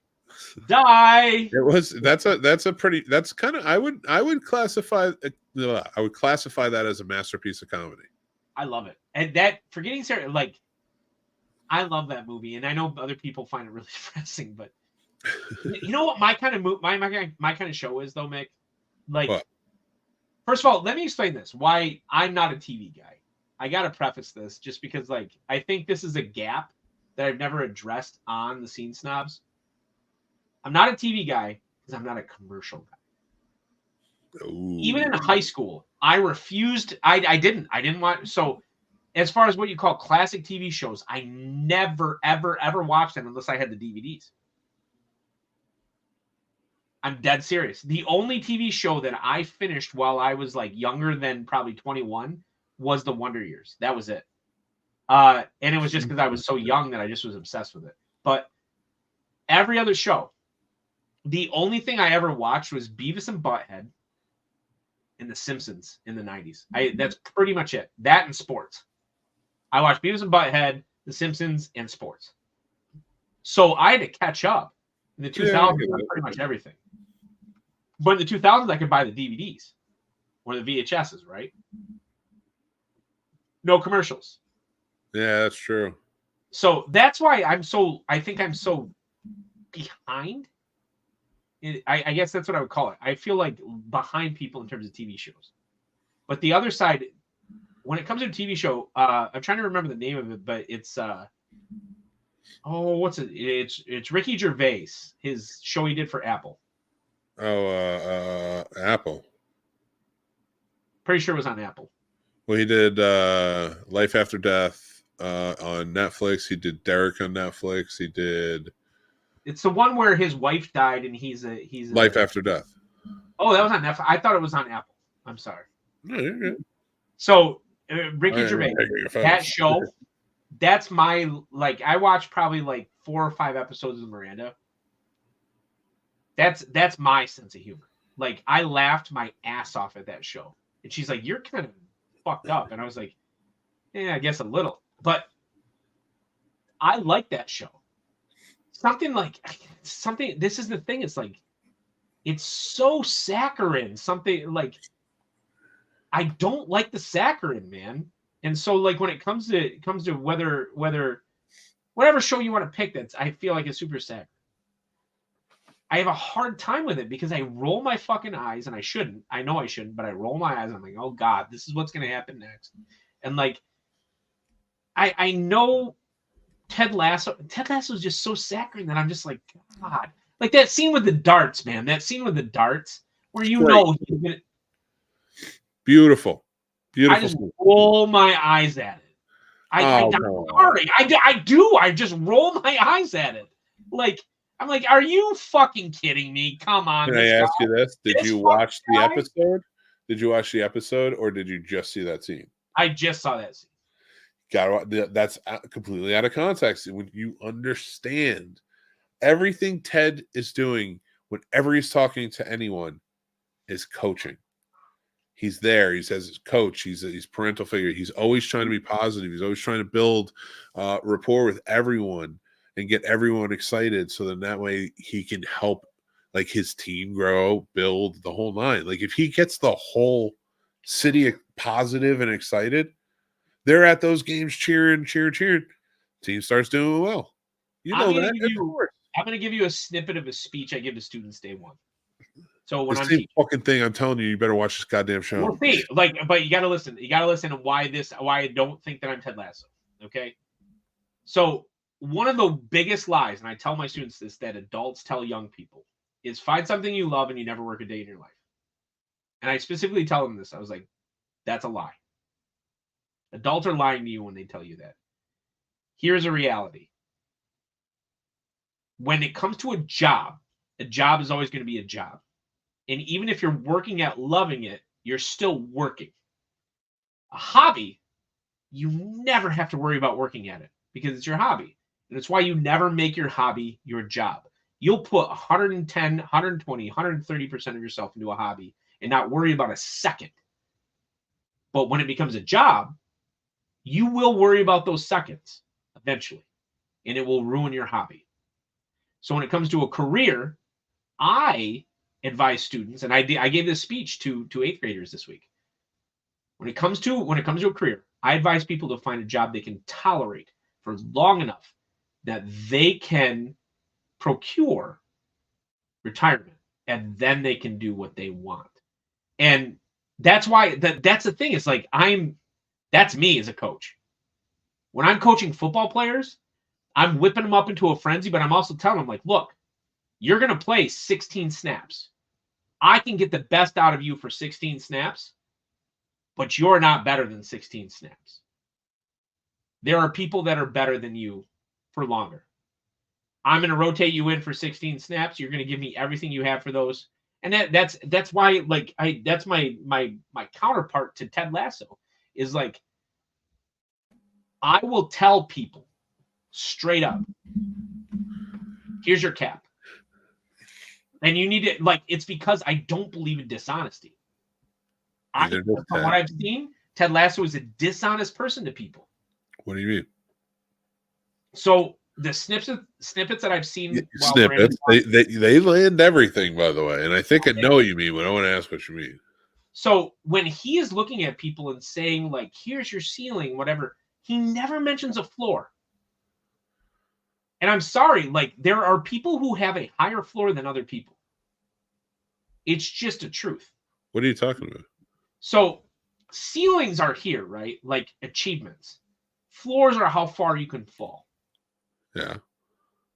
was that's kind of I would classify that as a masterpiece of comedy. I love it. And that Forgetting Sarah, like, I love that movie, and I know other people find it really depressing, but you know what my kind of show is though, Mick? Like, what? First of all, let me explain this. Why I'm not a TV guy. I gotta preface this just because, like, I think this is a gap that I've never addressed on the Scene Snobs. I'm not a TV guy because I'm not a commercial guy. Ooh. Even in high school, I refused. I didn't want. So, as far as what you call classic TV shows, I never, ever watched them unless I had the DVDs. I'm dead serious. The only TV show that I finished while I was like younger than probably 21 was The Wonder Years. That was it. And it was just because I was so young that I just was obsessed with it. But every other show, the only thing I ever watched was Beavis and Butthead and The Simpsons in the 90s. That's pretty much it. That and sports. I watched Beavis and Butthead, The Simpsons, and sports. So I had to catch up in the 2000s on pretty much everything. But in the 2000s, I could buy the DVDs or the VHSs, right? No commercials. Yeah, that's true. So that's why I think I'm so behind. I guess that's what I would call it. I feel like behind people in terms of TV shows. But the other side, when it comes to a TV show, I'm trying to remember the name of it, but it's what's it? It's Ricky Gervais, his show he did for Apple. Apple. Pretty sure it was on Apple. Well, he did Life After Death on Netflix. He did Derek on Netflix. He did. It's the one where his wife died and he's Life After Death. Oh, that was on Netflix. I thought it was on Apple. I'm sorry. No, you're good. So Ricky Gervais, that show, that's my I watched probably 4 or 5 episodes of Miranda. That's my sense of humor. I laughed my ass off at that show. And she's like, "You're kind of fucked up." And I was like, "Yeah, I guess a little." But I like that show. Something this is the thing, it's so saccharine. I don't like the saccharine, man. And so when it comes to whether whatever show you want to pick, I feel like it's super saccharine. I have a hard time with it because I roll my fucking eyes, and I shouldn't. I know I shouldn't, but I roll my eyes. I'm like, oh God, this is what's going to happen next. And I know Ted Lasso is just so saccharine that I'm just like, God. That scene with the darts, man. That scene with the darts where he's gonna. Beautiful. I just roll my eyes at it. I do. I just roll my eyes at it. I'm like, are you fucking kidding me? Come on. Can I ask you this? Did you watch the episode? Did you watch the episode, or did you just see that scene? I just saw that scene. That's completely out of context. When you understand everything Ted is doing whenever he's talking to anyone is coaching. He's there. He says his coach. He's parental figure. He's always trying to be positive. He's always trying to build rapport with everyone and get everyone excited. So then that way he can help his team grow, build the whole nine. If he gets the whole city positive and excited, they're at those games cheering. Team starts doing well. I'm going to give you a snippet of a speech I give to students day one. So when I'm teaching fucking thing, I'm telling you, you better watch this goddamn show. We'll see. But you got to listen. You got to listen to why I don't think that I'm Ted Lasso. Okay. So one of the biggest lies, and I tell my students this, that adults tell young people, is find something you love and you never work a day in your life. And I specifically tell them this. I was like, that's a lie. Adults are lying to you when they tell you that. Here's a reality. When it comes to a job is always going to be a job. And even if you're working at loving it, you're still working. A hobby, you never have to worry about working at it because it's your hobby. And it's why you never make your hobby your job. You'll put 110, 120, 130% of yourself into a hobby and not worry about a second. But when it becomes a job, you will worry about those seconds eventually, and it will ruin your hobby. So when it comes to a career, I advise students, and I gave this speech to 8th graders this week. When it comes to a career, I advise people to find a job they can tolerate for long enough that they can procure retirement, and then they can do what they want. And that's why that's the thing. It's that's me as a coach. When I'm coaching football players, I'm whipping them up into a frenzy, but I'm also telling them, look, you're going to play 16 snaps. I can get the best out of you for 16 snaps, but you're not better than 16 snaps. There are people that are better than you for longer. I'm going to rotate you in for 16 snaps. You're going to give me everything you have for those. And that's why that's my counterpart to Ted Lasso is I will tell people straight up, here's your cap. And you need it. It's because I don't believe in dishonesty. From what I've seen, Ted Lasso is a dishonest person to people. What do you mean? So the snippets that I've seen, snippets, they land everything, by the way. And I think I know what you mean, but I want to ask what you mean. So when he is looking at people and saying, like, here's your ceiling, whatever, he never mentions a floor. And I'm sorry, like, there are people who have a higher floor than other people. It's just a truth. What are you talking about? So ceilings are here, right? Like achievements. Floors are how far you can fall. Yeah.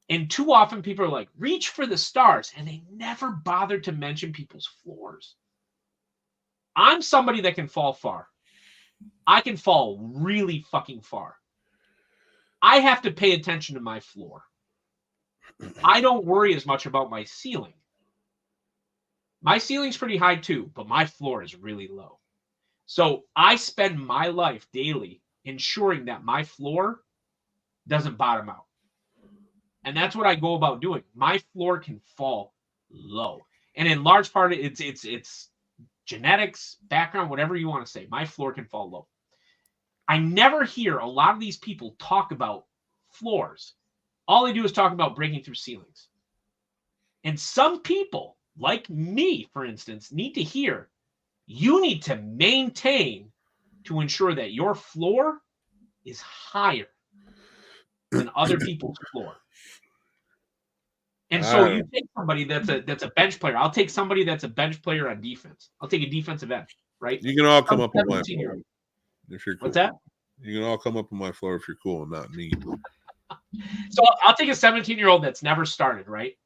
And too often people are like, reach for the stars. And they never bother to mention people's floors. I'm somebody that can fall far. I can fall really fucking far. I have to pay attention to my floor. I don't worry as much about my ceiling. My ceiling's pretty high too, but my floor is really low. So I spend my life daily ensuring that my floor doesn't bottom out. And that's what I go about doing. My floor can fall low. And in large part, it's genetics, background, whatever you want to say. My floor can fall low. I never hear a lot of these people talk about floors. All they do is talk about breaking through ceilings. And some people, like me, for instance, need to hear you need to maintain to ensure that your floor is higher than other people's floor. And so you take somebody that's a bench player. I'll take somebody that's a bench player on defense. I'll take a defensive end, right? You can all come up on my floor if you're cool. What's that? You can all come up on my floor if you're cool and not me. So I'll take a 17-year-old that's never started, right?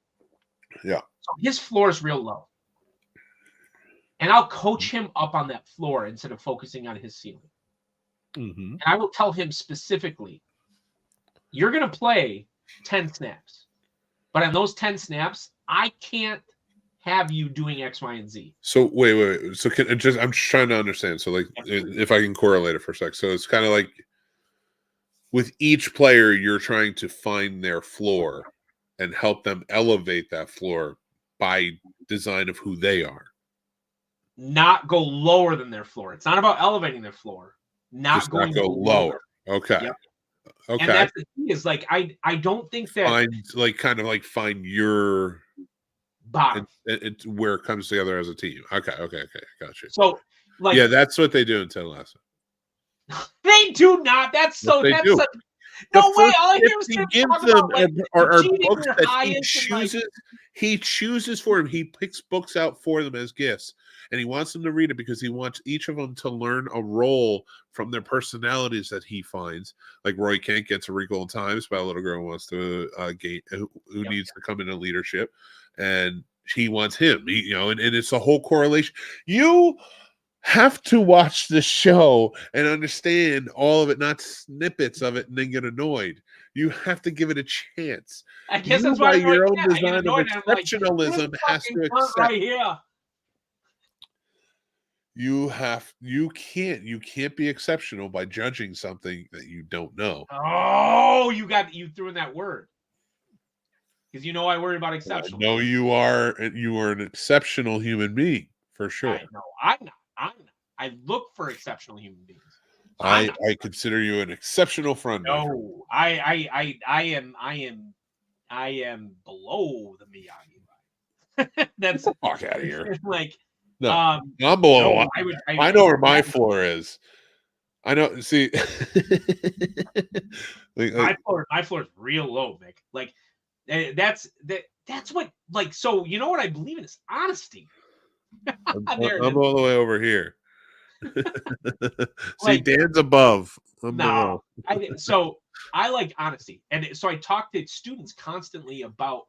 Yeah. So his floor is real low. And I'll coach him up on that floor instead of focusing on his ceiling. Mm-hmm. And I will tell him specifically, you're going to play 10 snaps. But on those 10 snaps, I can't have you doing X, Y, and Z. So wait. So I'm just trying to understand. So like, if I can correlate it for a sec. So it's kind of like with each player, you're trying to find their floor and help them elevate that floor by design of who they are. Not go lower than their floor. It's not about elevating their floor. Not go lower. Okay. Yep. Okay. And that's the thing is, like, I don't think that find your bottom. It's where it comes together as a team. Okay, gotcha. So, like, yeah, that's what they do in Ted Lasso. They do not. That's so. Yes, that's such, no way. All I hear is he him gives talk them about, like, are achieving books your that he highest chooses. and, like, He chooses for him. He picks books out for them as gifts, and he wants them to read it because he wants each of them to learn a role from their personalities that he finds. Like Roy Kent gets A Wrinkle in Time by a little girl who wants to who needs to come into leadership, and he wants him. And it's a whole correlation. You have to watch the show and understand all of it, not snippets of it, and then get annoyed. You have to give it a chance. I guess that's why your own design of exceptionalism has to accept. Right here. You can't be exceptional by judging something that you don't know. Oh, you threw in that word. Because I worry about exceptional. No, you are an exceptional human being for sure. I know. I'm not. I look for exceptional human beings. I consider you an exceptional friend. No, I am below the Miyagi. That's the fuck out of here. Like, no, I'm below. No, I know where my floor is. I know. See, my floor is real low, Mick. Like, that's what. Like, so you know what I believe in is honesty. I'm all the way over here. See, Like, Dan's above. No, so I like honesty, and so I talk to students constantly about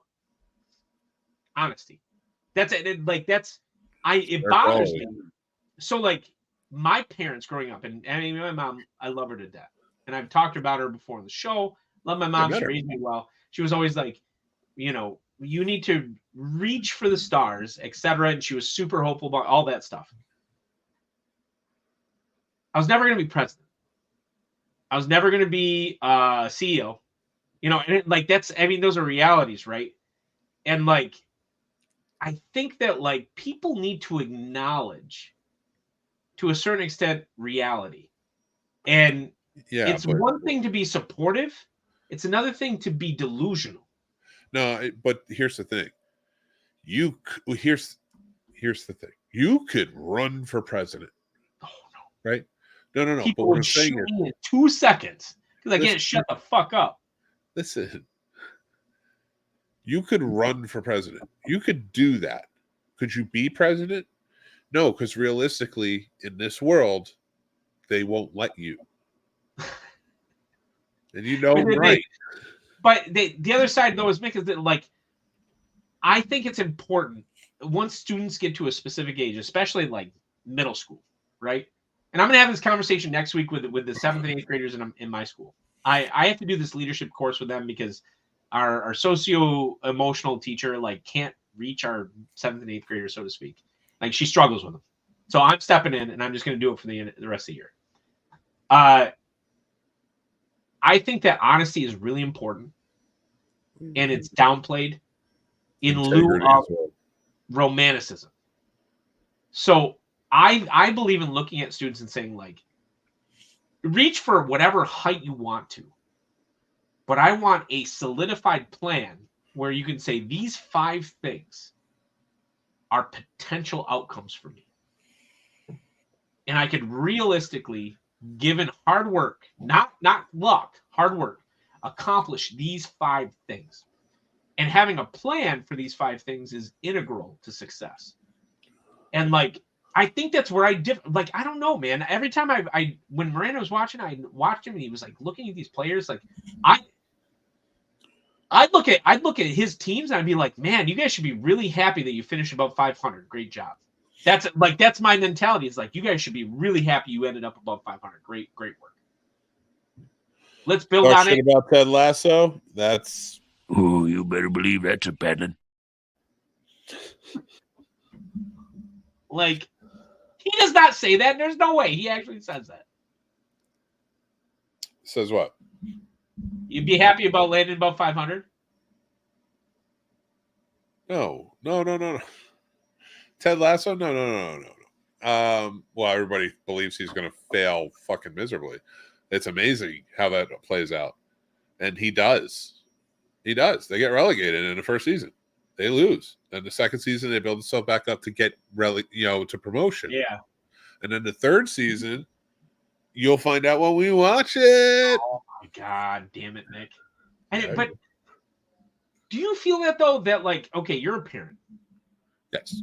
honesty. That's it. It bothers me. So, like, my parents growing up, and I mean, my mom, I love her to death, and I've talked about her before on the show. Love my mom. She raised me well. She was always like, you need to reach for the stars, etc. And she was super hopeful about all that stuff. I was never going to be president. I was never going to be CEO. And those are realities, right? And I think that people need to acknowledge to a certain extent, reality. And it's one thing to be supportive. It's another thing to be delusional. No, but here's the thing. Here's the thing. You could run for president. Oh, no. Right? No. People would shoot me in 2 seconds because I can't shut the fuck up. Listen. You could run for president. You could do that. Could you be president? No, because realistically, in this world, they won't let you. And you know, right? But the other side, though, is Mick, is that, like, I think it's important once students get to a specific age, especially like middle school, right? And I'm going to have this conversation next week with the 7th and 8th graders in my school. I have to do this leadership course with them because our socio-emotional teacher like can't reach our 7th and 8th graders, so to speak. Like, she struggles with them. So I'm stepping in, and I'm just going to do it for the rest of the year. I think that honesty is really important, and it's downplayed in lieu of romanticism. So I believe in looking at students and saying, like, reach for whatever height you want to, but I want a solidified plan where you can say these 5 things are potential outcomes for me. And I could realistically, given hard work, not luck, hard work, accomplish these 5 things. And having a plan for these 5 things is integral to success. And, like, I think that's where I like, I don't know, man. Every time when Miranda was watching, I watched him and he was like looking at these players. Like, I'd look at his teams and I'd be like, man, you guys should be really happy that you finished above 500. Great job. That's my mentality. It's like, you guys should be really happy you ended up above 500. Great work. Let's build on it. About Ted Lasso. That's you better believe that's a pattern. Like, he does not say that. There's no way he actually says that. Says what? You'd be happy about landing above 500? No. Ted Lasso? No. Well, everybody believes he's going to fail fucking miserably. It's amazing how that plays out. And he does. They get relegated in the first season. They lose. Then the second season, they build themselves back up to get to promotion. Yeah. And then the third season, you'll find out when we watch it. Oh my God, damn it, Nick. But do you feel that though? That, like, okay, you're a parent. Yes.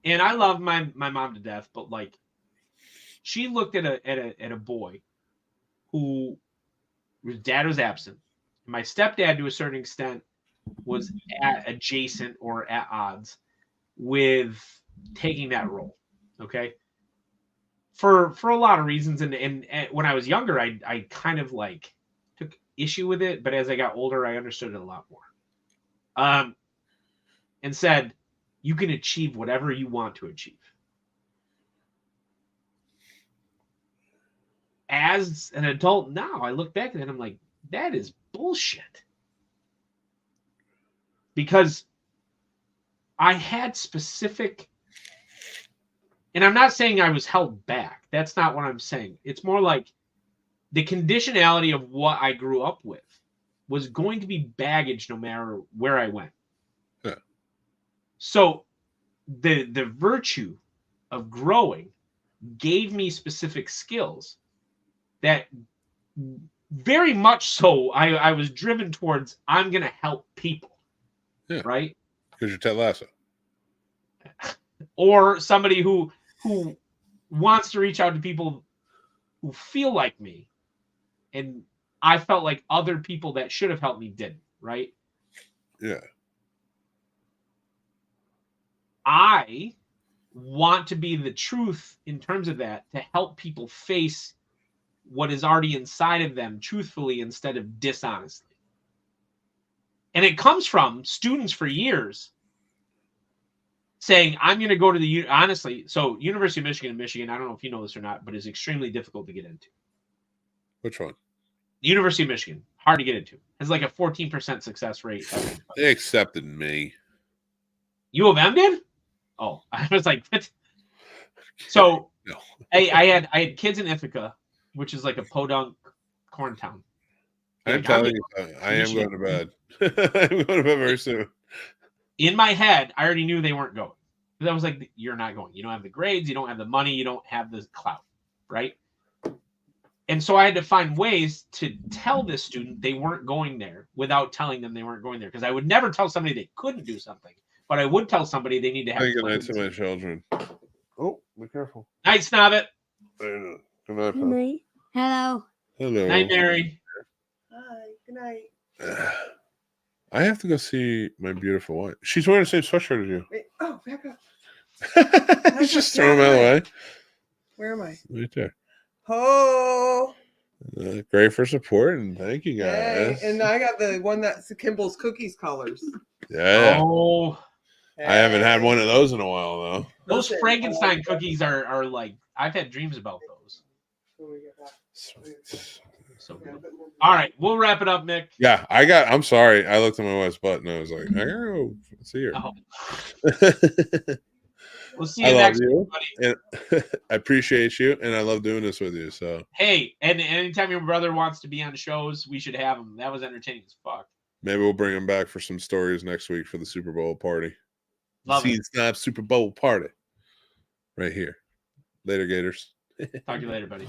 And I love my mom to death, but, like, she looked at a boy whose dad was absent. My stepdad, to a certain extent, was adjacent or at odds with taking that role. Okay. For a lot of reasons. And when I was younger, I kind of like took issue with it. But as I got older, I understood it a lot more. And said, you can achieve whatever you want to achieve. As an adult now, I look back at it and I'm like, that is bullshit. Because I had specific, and I'm not saying I was held back. That's not what I'm saying. It's more like the conditionality of what I grew up with was going to be baggage no matter where I went. Yeah. So the virtue of growing gave me specific skills that very much so I was driven towards, I'm going to help people. Yeah. Right? Because you're Ted Lasso. Or somebody who wants to reach out to people who feel like me. And I felt like other people that should have helped me didn't, right? Yeah. I want to be the truth in terms of that, to help people face what is already inside of them truthfully instead of dishonestly. And it comes from students for years saying, I'm going to go to the, honestly, so University of Michigan, I don't know if you know this or not, but is extremely difficult to get into. Which one? The University of Michigan, hard to get into. Has like a 14% success rate. They accepted me. U of M did? Oh, I was like, what? So No. Hey, I had kids in Ithaca, which is like a podunk corn town. I'm telling you, I am going to bed. I'm going to bed very soon. In my head, I already knew they weren't going. Because I was like, you're not going. You don't have the grades. You don't have the money. You don't have the clout, right? And so I had to find ways to tell this student they weren't going there without telling them they weren't going there. Because I would never tell somebody they couldn't do something, but I would tell somebody they need to have. Good night to my children. Oh, be careful. Night, Snobbit. Good night, Good night. Hello. Hello. Night, Mary. Hi. Good night. I have to go see my beautiful wife. She's wearing the same sweatshirt as you. Wait, oh, back up. He's just throwing them out of the way. Where am I? Right there. Oh. Great for support, and thank you guys. Hey, and I got the one that's Kimball's Cookies colors. Yeah. Oh, I haven't had one of those in a while, though. those Listen, Frankenstein cookies are like, I've had dreams about those. When we get back. So good. All right, we'll wrap it up, Mick. Yeah, I'm sorry. I looked at my wife's butt, and I was like, I gotta go see her. Oh. We'll see you I love next you. week, And I appreciate you, and I love doing this with you. So Hey, and anytime your brother wants to be on shows, we should have him. That was entertaining as fuck. maybe we'll bring him back for some stories next week for the Super Bowl party. Love Scene it. Snobs Super Bowl party. Right here. Later, Gators. Talk to you later, buddy.